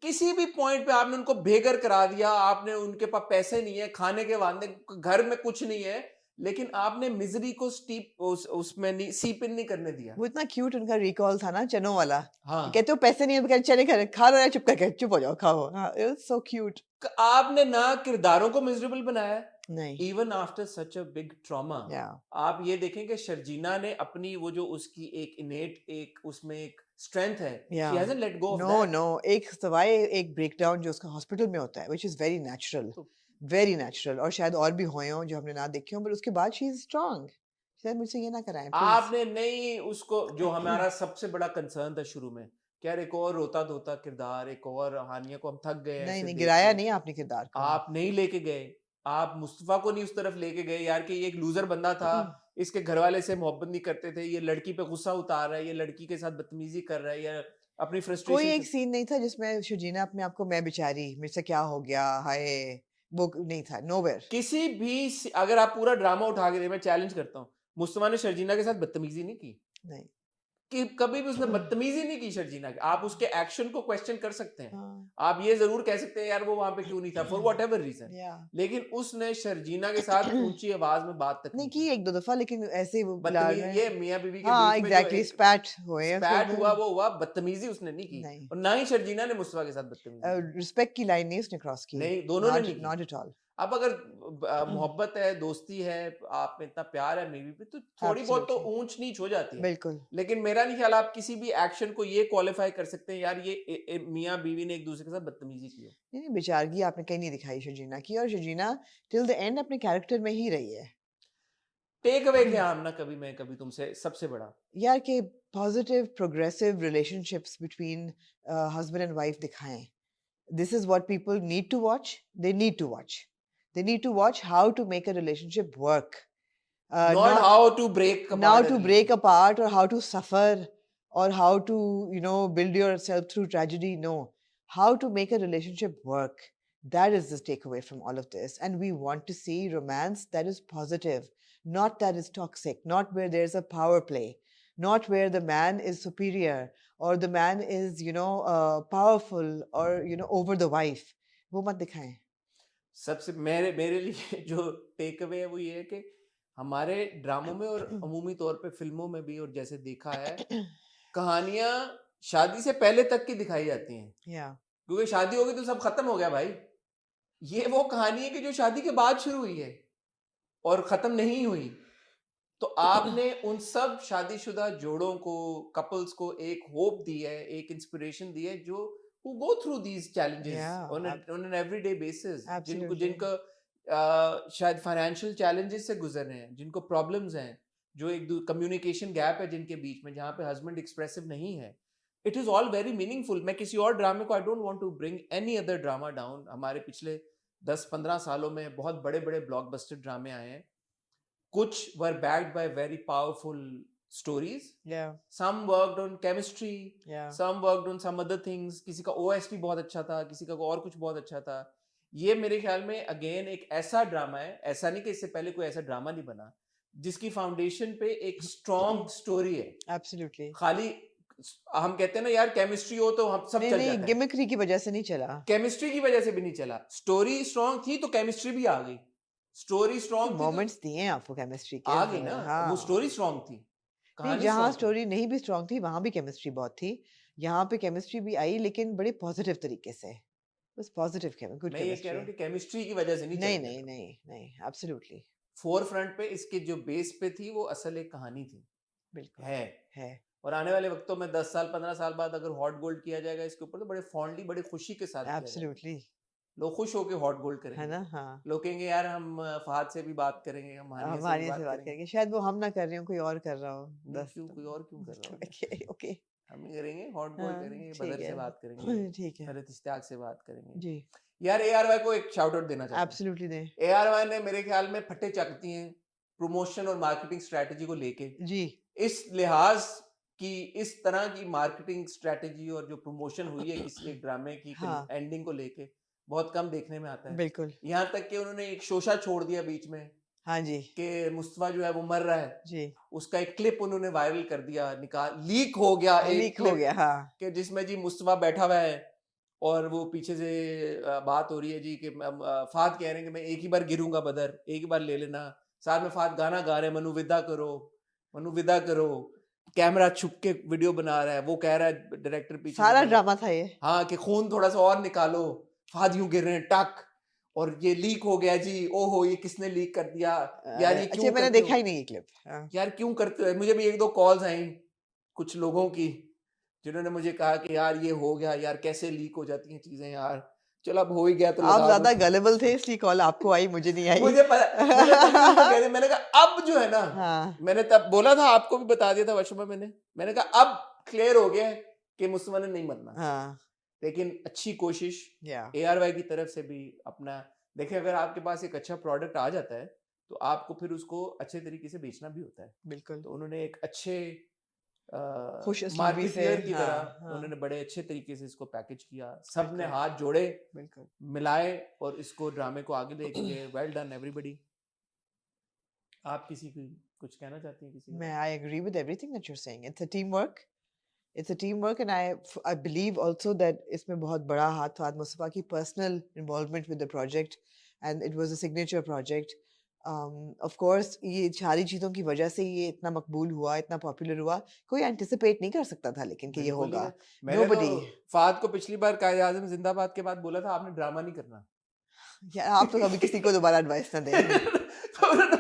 [SPEAKER 1] किसी भी पॉइंट पे आपने उनको बेघर करा दिया. आपने उनके पास पैसे नहीं है, खाने के वादे, घर में कुछ नहीं है, लेकिन आपने मिजरी को स्टीप उसमें नहीं सीप इन नहीं करने दिया.
[SPEAKER 2] वो इतना क्यूट उनका रिकॉल था ना चनों वाला.
[SPEAKER 1] हाँ.
[SPEAKER 2] कहते हो पैसे नहीं है, कहते चने खा लो, चुप करके चुप हो जाओ, खाओ. हाँ, it was so cute.
[SPEAKER 1] आपने ना किरदारों को मिजरेबल बनाया,
[SPEAKER 2] नहीं.
[SPEAKER 1] Even after such a big trauma. आप ये देखें कि शर्जीना ने अपनी वो जो उसकी एक इनेट एक उसमें एक स्ट्रेंथ है, she hasn't let go of that.
[SPEAKER 2] No, एक सवाए एक ब्रेकडाउन जो उसका हॉस्पिटल में होता है, which is very natural. Very natural. और शायद और भी हुए हों जो हमने ना देखे हों, पर उसके बाद शी इज स्ट्रांग. शायद मुझसे ये ना कराएं please.
[SPEAKER 1] आपने नहीं उसको, जो हमारा सबसे बड़ा कंसर्न था शुरू में, क्या एक और रोता धोता किरदार, एक और हानिया को हम थक गए.
[SPEAKER 2] नहीं, गिराया नहीं आपने किरदार को.
[SPEAKER 1] आप नहीं लेके गए, आप मुस्तफा को नहीं उस तरफ लेके गए यार कि ये एक लूजर बंदा था, इसके घर वाले से मोहब्बत नहीं करते थे, ये लड़की पे गुस्सा उतार रहा है, ये लड़की के साथ बदतमीजी कर रहा है, या अपनी फ्रस्ट्रेशन.
[SPEAKER 2] कोई एक सीन नहीं था जिसमें शर्जीना अपने आप को मैं बेचारी मुझसे क्या हो गया हाय, वो नहीं था. नोवेयर.
[SPEAKER 1] किसी भी अगर आप पूरा ड्रामा उठा के, मैं चैलेंज करता हूँ, मुस्तफा ने शर्जीना के साथ बदतमीजी नहीं की.
[SPEAKER 2] नहीं
[SPEAKER 1] कि कभी भी उसने बदतमीजी नहीं की शर्जीना के. आप उसके एक्शन को क्वेश्चन कर सकते हैं.
[SPEAKER 2] हाँ.
[SPEAKER 1] आप ये जरूर कह सकते हैं यार वो वहां पे क्यों नहीं था, फॉर वॉट एवर रीजन. लेकिन उसने शर्जीना के साथ ऊंची आवाज में बात तक
[SPEAKER 2] नहीं की, एक दो दफा, लेकिन ऐसे वो
[SPEAKER 1] ये मियां बीवी के
[SPEAKER 2] हाँ,
[SPEAKER 1] बीच में
[SPEAKER 2] exactly, स्पैट
[SPEAKER 1] हुआ वो हुआ, बदतमीजी उसने नहीं की. और ना ही शर्जीना ने मुस्तफा के साथ बदतमीजी.
[SPEAKER 2] रिस्पेक्ट की लाइन नहीं उसने क्रॉस की.
[SPEAKER 1] नहीं, दोनों ने नहीं,
[SPEAKER 2] नॉट एट ऑल.
[SPEAKER 1] अब अगर मोहब्बत है, दोस्ती है, आप में इतना प्यार है बीवी पे, तो थोड़ी बहुत तो ऊंच नीच हो जाती है.
[SPEAKER 2] बिल्कुल.
[SPEAKER 1] लेकिन मेरा नहीं ख्याल आप किसी भी एक्शन को ये क्वालिफाई कर सकते हैं यार ये मियां बीवी ने एक दूसरे के साथ बदतमीजी की.
[SPEAKER 2] नहीं, बेचारगी आपने कहीं नहीं दिखाई शर्जीना की, और शर्जीना टिल द एंड अपने कैरेक्टर में ही रही है.
[SPEAKER 1] टेक अवे क्या हमना कभी तुमसे सबसे बड़ा
[SPEAKER 2] यार के positive progressive relationships between husband and wife दिखाएं. This is what people need to watch. They need to watch. They need to watch how to make a relationship work.
[SPEAKER 1] Not how to break apart.
[SPEAKER 2] Now to break apart, or how to suffer, or how to, build yourself through tragedy. No. How to make a relationship work. That is the takeaway from all of this. And we want to see romance that is positive, not that is toxic, not where there's a power play, not where the man is superior, or the man is, powerful, or, over the wife. वो मत दिखाएं.
[SPEAKER 1] सबसे मेरे लिए जो take away है वो ये है कि हमारे ड्रामों में और अमूमी तौर पे फिल्मों में भी, और जैसे देखा है, कहानियां शादी से पहले तक की दिखाई जाती हैं. क्योंकि शादी हो गई तो सब खत्म हो गया भाई. ये वो कहानी है कि जो शादी के बाद शुरू हुई है और खत्म नहीं हुई. तो आपने उन सब शादीशुदा जोड़ों को, कपल्स को एक होप दी है, एक इंस्पिरेशन दी है, जो who go through these challenges on an everyday basis. जिनको शायद फाइनेंशियल चैलेंजेस से गुजर रहे हैं, जिनको प्रॉब्लम्स हैं, जो एक कम्युनिकेशन गैप है जिनके बीच में, जहाँ पे हस्बैंड एक्सप्रेसिव नहीं है. It is all very meaningful. मैं किसी और ड्रामे को, I don't want to bring any other drama down. हमारे पिछले 10-15 सालों में बहुत बड़े बड़े ब्लॉकबस्टर ड्रामे आए हैं. कुछ were backed by very powerful stories. Some worked on chemistry. Some worked on some other things. किसी का OST बहुत अच्छा था, किसी का और कुछ बहुत अच्छा था. ये मेरे ख्याल में अगेन एक ऐसा ड्रामा है, ऐसा नहीं कि इससे पहले कोई ऐसा ड्रामा नहीं बना, जिसकी फाउंडेशन पे एक स्ट्रॉन्ग स्टोरी है.
[SPEAKER 2] Absolutely.
[SPEAKER 1] खाली हम कहते हैं ना यार केमिस्ट्री हो तो हम सब चल जाता है.
[SPEAKER 2] गिमिक्री की वजह से नहीं चला,
[SPEAKER 1] केमिस्ट्री की वजह से भी नहीं चला. स्टोरी स्ट्रॉन्ग थी तो केमिस्ट्री भी आ गई. स्टोरी स्ट्रॉन्ग
[SPEAKER 2] मोमेंट्स दिए हैं आपको केमिस्ट्री के,
[SPEAKER 1] आ गई ना. हाँ. वो स्टोरी स्ट्रॉन्ग थी.
[SPEAKER 2] जहाँ स्टोरी नहीं भी स्ट्रॉन्ग थी वहां भी केमिस्ट्री बहुत थी. यहाँ पे केमिस्ट्री भी आई, लेकिन बड़े पॉजिटिव तरीके से. बस पॉजिटिव गुड.
[SPEAKER 1] मैं ये कह रहा हूँ कि केमिस्ट्री की वजह से
[SPEAKER 2] नहीं एब्सोल्युटली.
[SPEAKER 1] फोर फ्रंट पे इसके जो बेस पे थी वो असल एक कहानी थी.
[SPEAKER 2] बिल्कुल
[SPEAKER 1] है. और आने वाले वक्तों में 10 साल 15 साल बाद अगर हॉट गोल्ड किया जाएगा इसके ऊपर तो बड़े फॉन्डली बड़े खुशी के साथ किया जाएगा।
[SPEAKER 2] एब्सोल्युटली,
[SPEAKER 1] लोग खुश होके हॉट गोल्ड
[SPEAKER 2] है
[SPEAKER 1] करेंगे।
[SPEAKER 2] ना? हाँ,
[SPEAKER 1] लोग कहेंगे यार हम फहद से भी बात करेंगे, हम हानिया से भी
[SPEAKER 2] हमारे
[SPEAKER 1] बात
[SPEAKER 2] से बात
[SPEAKER 1] करेंगे।
[SPEAKER 2] करेंगे, शायद वो हम ना कर रहे हो, कोई और कर रहा हो।
[SPEAKER 1] नहीं,
[SPEAKER 2] 10
[SPEAKER 1] क्यों कोई और क्यों कर रहा होगा?
[SPEAKER 2] ओके, ओके,
[SPEAKER 1] हम ही करेंगे, हॉट गोल्ड
[SPEAKER 2] हाँ,
[SPEAKER 1] करेंगे,
[SPEAKER 2] ठीक
[SPEAKER 1] बदर से
[SPEAKER 2] है,
[SPEAKER 1] बात करेंगे,
[SPEAKER 2] ठीक है,
[SPEAKER 1] फरहत इश्तियाक से बात करेंगे।
[SPEAKER 2] जी,
[SPEAKER 1] यार ARY को एक शाउट आउट देना चाहता हूँ।
[SPEAKER 2] एब्सोल्युटली दें,
[SPEAKER 1] ARY ने मेरे ख्याल में फट्टे चकती हैं प्रमोशन और मार्केटिंग स्ट्रेटजी को लेके।
[SPEAKER 2] जी,
[SPEAKER 1] इस लिहाज की इस तरह की मार्केटिंग स्ट्रेटजी और जो प्रमोशन हुई है किसी एक ड्रामे की
[SPEAKER 2] हाँ,
[SPEAKER 1] एंडिंग को लेके बहुत कम देखने में आता है।
[SPEAKER 2] बिल्कुल,
[SPEAKER 1] यहाँ तक कि उन्होंने एक शोशा छोड़ दिया बीच में
[SPEAKER 2] हाँ जी,
[SPEAKER 1] कि मुस्तफा जो है वो मर रहा है,
[SPEAKER 2] जी,
[SPEAKER 1] उसका एक क्लिप उन्होंने वायरल कर दिया, निकाल लीक हो गया एक
[SPEAKER 2] लीक हो
[SPEAKER 1] क्लिप
[SPEAKER 2] गया, हाँ,
[SPEAKER 1] कि जिसमें जी मुस्तफा बैठा हुआ है और वो पीछे से बात हो रही है जी कि फाद कह रहे हैं कि मैं एक ही बार गिरूंगा बदर, एक ही बार ले लेना। साथ में फाद गाना गा रहे हैं, मनु विदा करो, मनु विदा करो। कैमरा छुप के वीडियो बना रहा है, वो कह रहा है डायरेक्टर पीछे
[SPEAKER 2] सारा
[SPEAKER 1] से
[SPEAKER 2] ड्रामा था ये।
[SPEAKER 1] हाँ कि खून थोड़ा सा और निकालो, फाद यूं गिर रहे हैं टक, और ये लीक हो गया जी, ओहो ये किसने लीक कर दिया यार, ये
[SPEAKER 2] अच्छा,
[SPEAKER 1] क्यों
[SPEAKER 2] मैंने
[SPEAKER 1] करते
[SPEAKER 2] देखा
[SPEAKER 1] हो
[SPEAKER 2] ही नहीं ये क्लिप। हाँ,
[SPEAKER 1] यार, क्यों करते हो? मुझे भी 1-2 कॉल्स आई कुछ लोगों की जिन्होंने मुझे कहा कि यार ये हो गया यार, कैसे लीक हो जाती हैं चीजें यार, चलो अब हो ही गया तो
[SPEAKER 2] आप
[SPEAKER 1] लगा
[SPEAKER 2] ज्यादा
[SPEAKER 1] दो।
[SPEAKER 2] गलेबल थे इसलिए कॉल आपको आई, मुझे नहीं आई।
[SPEAKER 1] मुझे तभी उनको कह दिया, मैंने कहा अब जो है ना,
[SPEAKER 2] हाँ,
[SPEAKER 1] मैंने तब बोला था, आपको भी बता दिया था वर्षों में, मैंने कहा अब क्लियर हो गया है कि मुस्तफा ने नहीं मरना।
[SPEAKER 2] हाँ,
[SPEAKER 1] लेकिन अच्छी कोशिश
[SPEAKER 2] या,
[SPEAKER 1] ARY की तरफ से भी अपना, देखिए अगर आपके पास एक अच्छा प्रोडक्ट आ जाता है तो आपको फिर उसको अच्छे तरीके से बेचना भी होता है।
[SPEAKER 2] बिल्कुल,
[SPEAKER 1] तो उन्होंने एक अच्छे
[SPEAKER 2] खुश उसलूबी से,
[SPEAKER 1] मार्केटियर की तरह
[SPEAKER 2] हाँ, हाँ,
[SPEAKER 1] उन्होंने बड़े अच्छे तरीके से इसको पैकेज किया, सबने
[SPEAKER 2] बिल्कुल,
[SPEAKER 1] हाथ जोड़े,
[SPEAKER 2] बिल्कुल।
[SPEAKER 1] मिलाए और इसको ड्रामे को आगे लेके गए। Well done everybody. आप किसी की कुछ कहना चाहती हैं किसी
[SPEAKER 2] मैं
[SPEAKER 1] को?
[SPEAKER 2] I agree with everything that you're saying. It's a teamwork. It's a teamwork, and I believe also that इसमें बहुत बड़ा हाथ फहद मुस्तफा की personal involvement with the project, and it was a signature project. Of course, ये सारी चीज़ों की वजह से ये इतना मकबूल हुआ, इतना पॉपुलर हुआ, कोई एंटिसिपेट नहीं कर सकता था लेकिन कि ये
[SPEAKER 1] बिल्कुल नहीं
[SPEAKER 2] होगा।
[SPEAKER 1] है। मैंने तो
[SPEAKER 2] Nobody.
[SPEAKER 1] फाद को पिछली बार कायद आजम जिंदाबाद के बाद बोला था आपने ड्रामा नहीं करना।
[SPEAKER 2] या आप तो कभी किसी को दोबारा एडवाइस ना दें।
[SPEAKER 1] तो उन्होंने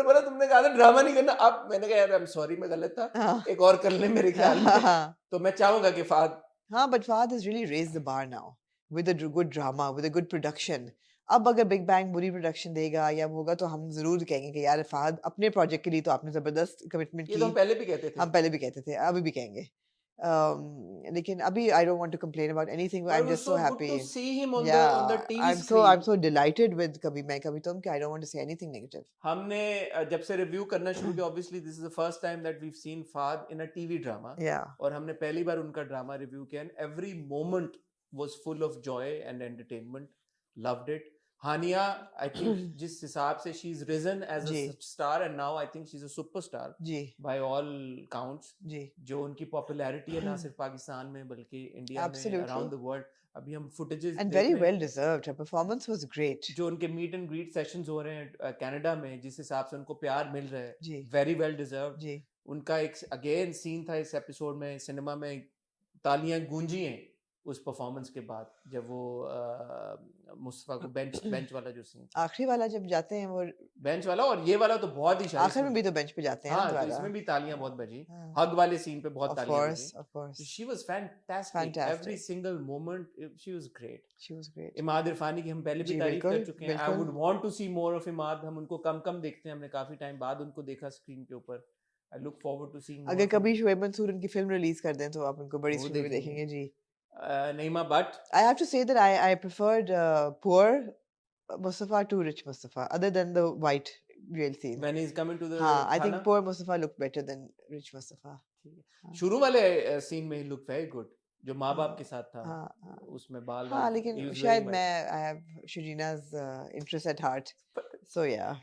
[SPEAKER 1] बोला तुमने कहा था ड्रामा नहीं करना, अब मैंने कहा यार आई एम सॉरी मैं गलत था,
[SPEAKER 2] हाँ,
[SPEAKER 1] एक और कर ले मेरे ख्याल में।
[SPEAKER 2] हाँ,
[SPEAKER 1] तो मैं चाहूंगा कि फाद
[SPEAKER 2] हाँ, but Fahad has really raised the bar now with a good drama, with a good production. अब अगर बिग बैंग बुरी प्रोडक्शन देगा या होगा तो हम जरूर कहेंगे कि यार फहद अपने प्रोजेक्ट के लिए तो आपने जबरदस्त कमिटमेंट
[SPEAKER 1] ये
[SPEAKER 2] की।
[SPEAKER 1] तो हम पहले भी कहते थे।
[SPEAKER 2] हम पहले भी कहते थे, अभी भी कहेंगे। लेकिन अभी I don't want to complain about anything.
[SPEAKER 1] But it
[SPEAKER 2] I'm
[SPEAKER 1] was
[SPEAKER 2] just so
[SPEAKER 1] so good to
[SPEAKER 2] happy.
[SPEAKER 1] see him on the
[SPEAKER 2] Yeah,
[SPEAKER 1] TV
[SPEAKER 2] I'm
[SPEAKER 1] screen.
[SPEAKER 2] so delighted with कभी मैं कभी तुम कि I don't want to say anything negative.
[SPEAKER 1] हमने जब से review करना शुरू किया, obviously this is the first time that we've seen Fahad in a TV drama,
[SPEAKER 2] Yeah,
[SPEAKER 1] और हमने पहली बार उनका ड्रामा रिव्यू किया, and every moment was full of joy and entertainment. Loved it. Hania, I think जिस हिसाब से she's risen as a
[SPEAKER 2] ji,
[SPEAKER 1] star and now I think she's a superstar
[SPEAKER 2] ji,
[SPEAKER 1] by all counts.
[SPEAKER 2] जी,
[SPEAKER 1] जो उनकी popularity है ना सिर्फ पाकिस्तान में बल्कि इंडिया में,
[SPEAKER 2] absolutely.
[SPEAKER 1] Around the world. अभी हम फुटेजेस
[SPEAKER 2] And
[SPEAKER 1] देख
[SPEAKER 2] very
[SPEAKER 1] रहे हैं
[SPEAKER 2] well deserved. Her performance was great.
[SPEAKER 1] जो उनके मीट एंड ग्रीट सेशंस हो रहे हैं कनाडा में, जिस हिसाब से उनको प्यार मिल रहा है,
[SPEAKER 2] जी,
[SPEAKER 1] वेरी वेल डिजर्व।
[SPEAKER 2] जी,
[SPEAKER 1] उनका एक अगेन सीन था इस एपिसोड में, सिनेमा में तालियां गूंजी हैं उस परफॉर्मेंस के बाद, जब वो मुस्तफा को बेंच वाला जो सीन,
[SPEAKER 2] आखिरी वाला जब जाते हैं वो,
[SPEAKER 1] बेंच वाला, और ये वाला तो बहुत ही शायद
[SPEAKER 2] आखिर में भी तो बेंच पे जाते हैं ना
[SPEAKER 1] हाँ, तो
[SPEAKER 2] दोबारा।
[SPEAKER 1] इसमें भी तालियां बहुत बजी,
[SPEAKER 2] हाँ,
[SPEAKER 1] हग वाले सीन पे बहुत
[SPEAKER 2] of
[SPEAKER 1] तालियां
[SPEAKER 2] course,
[SPEAKER 1] बजी।
[SPEAKER 2] of course.
[SPEAKER 1] She was fantastic,
[SPEAKER 2] Fantastic.
[SPEAKER 1] Every single moment she was great.
[SPEAKER 2] She was great.
[SPEAKER 1] Imad Irfani की हम पहले भी
[SPEAKER 2] जी,
[SPEAKER 1] तारीफ कर
[SPEAKER 2] बिल्कुल,
[SPEAKER 1] चुके हैं। आई
[SPEAKER 2] बिल्कुल।
[SPEAKER 1] Would want to see more of Imad. हम उनको कम कम देखते हैं, हमने काफी टाइम बाद उनको देखा स्क्रीन के ऊपर। I look forward to seeing
[SPEAKER 2] अगर कभी शुएब मंसूर उनकी फिल्म रिलीज कर दें तो आप उनको बड़ी
[SPEAKER 1] वो
[SPEAKER 2] स्क्रीन में
[SPEAKER 1] देखेंगे।
[SPEAKER 2] देखेंगे जी।
[SPEAKER 1] नईमा but
[SPEAKER 2] I have to say that I preferred poor Mustafa to rich Mustafa, other than the white jail scene.
[SPEAKER 1] When he is coming to the
[SPEAKER 2] हाँ, I think
[SPEAKER 1] थाना,
[SPEAKER 2] poor Mustafa looked better than rich Mustafa.
[SPEAKER 1] शुरू वाले scene में ही look very good, जो माँ बाप
[SPEAKER 2] हाँ,
[SPEAKER 1] के साथ था,
[SPEAKER 2] हाँ, हाँ।
[SPEAKER 1] उसमें बाल
[SPEAKER 2] हाँ,
[SPEAKER 1] he
[SPEAKER 2] लेकिन
[SPEAKER 1] was
[SPEAKER 2] शायद
[SPEAKER 1] very
[SPEAKER 2] मैं I have Sharina's interest at heart. So yeah,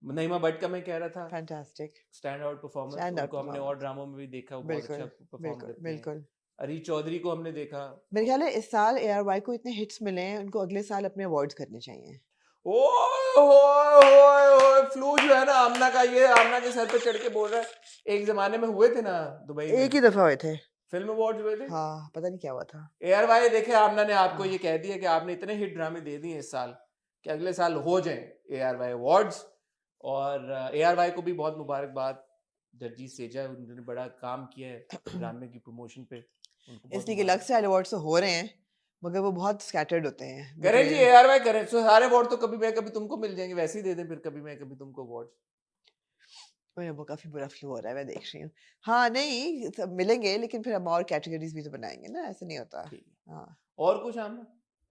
[SPEAKER 1] Naima but का मैं कह रहा था,
[SPEAKER 2] fantastic.
[SPEAKER 1] Stand out performance.
[SPEAKER 2] Stand out
[SPEAKER 1] उनको हमने और
[SPEAKER 2] performance.
[SPEAKER 1] ड्रामों में भी देखा, वो बहुत
[SPEAKER 2] बिल्कुल,
[SPEAKER 1] अच्छा परफॉर्म
[SPEAKER 2] बिल्कुल,
[SPEAKER 1] करते हैं।
[SPEAKER 2] बिल्कुल।
[SPEAKER 1] अरी चौधरी को हमने देखा,
[SPEAKER 2] मेरे ख्याल है इस साल ARY को इतने हिट्स मिले हैं, उनको अगले साल अपने अवार्ड्स करने चाहिए।
[SPEAKER 1] ओए फ्लू जो है ना आमना का, ये आमना के सर पे चढ़ के बोल रहा है, एक जमाने में हुए थे ना दुबई में,
[SPEAKER 2] एक ही दफा हुए थे।
[SPEAKER 1] फिल्म अवार्ड्स हुए थे।
[SPEAKER 2] हाँ, पता नहीं क्या हुआ था।
[SPEAKER 1] ARY देखे, आमना ने आपको
[SPEAKER 2] हाँ।
[SPEAKER 1] ये कह दिया कि आपने इतने हिट ड्रामे दे दिए इस साल कि अगले साल हो जाएं ARY अवार्ड्स। और ARY को भी बहुत मुबारकबाद, जर्जी सेजा, उन्होंने बड़ा काम किया है ड्रामे की प्रमोशन पे, उनको बहुत
[SPEAKER 2] इसलिए कि
[SPEAKER 1] मुबारक।
[SPEAKER 2] लक्स स्टाइल अवार्ड्स तो हो रहे हैं मगर वो बहुत स्कैटर्ड होते हैं
[SPEAKER 1] करें जी,
[SPEAKER 2] between-
[SPEAKER 1] ARY करें, सो सारे अवार्ड तो कभी मैं कभी तुमको मिल जाएंगे, वैसे ही दे दें फिर कभी मैं कभी तुमको अवार्ड।
[SPEAKER 2] ओए, वो काफी बुरा फ्लो हो रहा है, मैं देख रही हूँ। हाँ नहीं, सब मिलेंगे लेकिन फिर हम और कैटेगरीज भी तो बनाएंगे ना, ऐसा नहीं होता।
[SPEAKER 1] ठीक है,
[SPEAKER 2] हाँ
[SPEAKER 1] और कुछ आमना?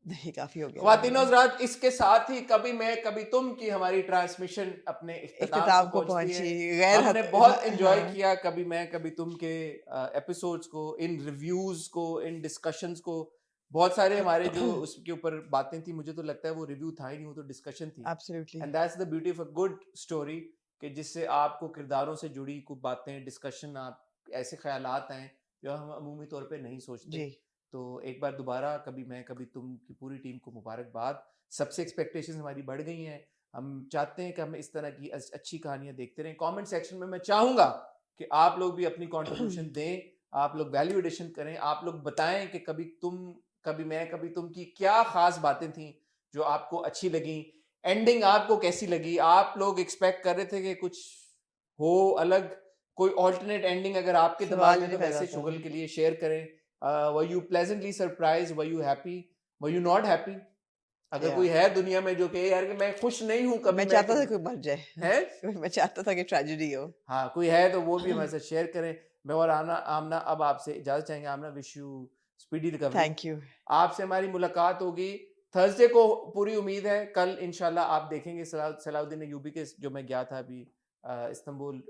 [SPEAKER 2] नहीं, काफी हो गया
[SPEAKER 1] ख्वातीन
[SPEAKER 2] हमारा।
[SPEAKER 1] हज़रात, इसके साथ ही कभी मैं कभी तुम की हमारी ट्रांसमिशन अपने इख्तिताम
[SPEAKER 2] इख्तिताम
[SPEAKER 1] को
[SPEAKER 2] को
[SPEAKER 1] पहुंचती है।
[SPEAKER 2] पहुंची गैर
[SPEAKER 1] हमने
[SPEAKER 2] हद
[SPEAKER 1] बहुत एंजॉय
[SPEAKER 2] हाँ,
[SPEAKER 1] किया कभी मैं कभी तुम के एपिसोड्स को, इन रिव्यूज को, इन डिस्कशंस को। बहुत सारे हमारे जो उसके ऊपर बातें थी, मुझे तो लगता है वो रिव्यू था ही नहीं, वो तो डिस्कशन थी।
[SPEAKER 2] Absolutely
[SPEAKER 1] and that's the beauty of a good story, कि जिससे आपको किरदारों से जुड़ी कुछ बातें, डिस्कशन, आप ऐसे ख्यालात आए जो हम अमूमी तौर पे नहीं सोचते।
[SPEAKER 2] जी।
[SPEAKER 1] तो एक बार दोबारा कभी मैं कभी तुम की पूरी टीम को मुबारकबाद। सबसे एक्सपेक्टेशंस हमारी बढ़ गई हैं, हम चाहते हैं कि हम इस तरह की अच्छी कहानियां देखते रहें। कमेंट सेक्शन में मैं चाहूंगा कि आप लोग भी अपनी कंट्रीब्यूशन दें, आप लोग वैल्यू एडिशन करें, आप लोग बताएं कि कभी तुम कभी मैं कभी तुम की क्या खास बातें थी जो आपको अच्छी लगी, एंडिंग आपको कैसी लगी, आप लोग एक्सपेक्ट कर रहे थे कि कुछ हो अलग, कोई ऑल्टरनेट एंडिंग अगर आपके
[SPEAKER 2] सवाल
[SPEAKER 1] दिमाग
[SPEAKER 2] ही
[SPEAKER 1] में तो
[SPEAKER 2] नहीं पैदा
[SPEAKER 1] वैसे
[SPEAKER 2] होता।
[SPEAKER 1] शुगल के लिए शेयर करें। Were you pleasantly surprise, were you happy, were you not happy? अगर कोई है दुनिया में जो कि यार कि मैं खुश नहीं हूं, कभी
[SPEAKER 2] मैं
[SPEAKER 1] मैं
[SPEAKER 2] चाहता था
[SPEAKER 1] कभी
[SPEAKER 2] कोई मर जाए
[SPEAKER 1] है,
[SPEAKER 2] मैं चाहता था कि ट्रेजेडी हो।
[SPEAKER 1] हाँ कोई है तो वो भी हमारे साथ शेयर करें। मैं और आमना अब आपसे इजाजत चाहेंगे। Amna, wish you speedy recovery.
[SPEAKER 2] Thank you.
[SPEAKER 1] आपसे हमारी मुलाकात होगी थर्सडे को, पूरी उम्मीद है। कल इंशाल्लाह आप देखेंगे सलाउद्दीन अय्यूबी के, जो मैं गया था अभी इस्तांबुल,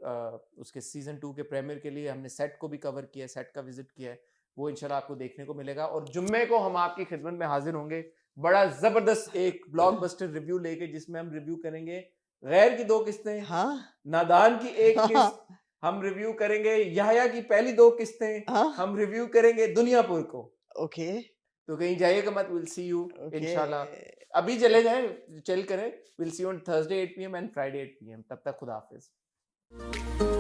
[SPEAKER 1] उसके सीजन 2 के प्रीमियर के लिए हमने सेट को भी कवर किया, सेट का विजिट किया है, वो इंशाल्लाह आपको देखने को मिलेगा। और जुम्मे को हम आपकी खिदमत में हाजिर होंगे बड़ा जबरदस्त एक ब्लॉकबस्टर रिव्यू लेके, जिसमें हम रिव्यू करेंगे गैर की 2 किस्तें,
[SPEAKER 2] हाँ
[SPEAKER 1] नादान की 1 किस्त, हम रिव्यू करेंगे यहया की पहली 2 किस्तें,
[SPEAKER 2] हाँ
[SPEAKER 1] हम रिव्यू करेंगे दुनियापुर को।
[SPEAKER 2] ओके
[SPEAKER 1] तो कहीं जाइएगा मत, विल सी यू
[SPEAKER 2] ओके
[SPEAKER 1] इंशाल्लाह। अभी चले जाएं, चिल करें। Will see you on Thursday 8 PM and Friday 8 PM। तब तक खुदा हाफिज।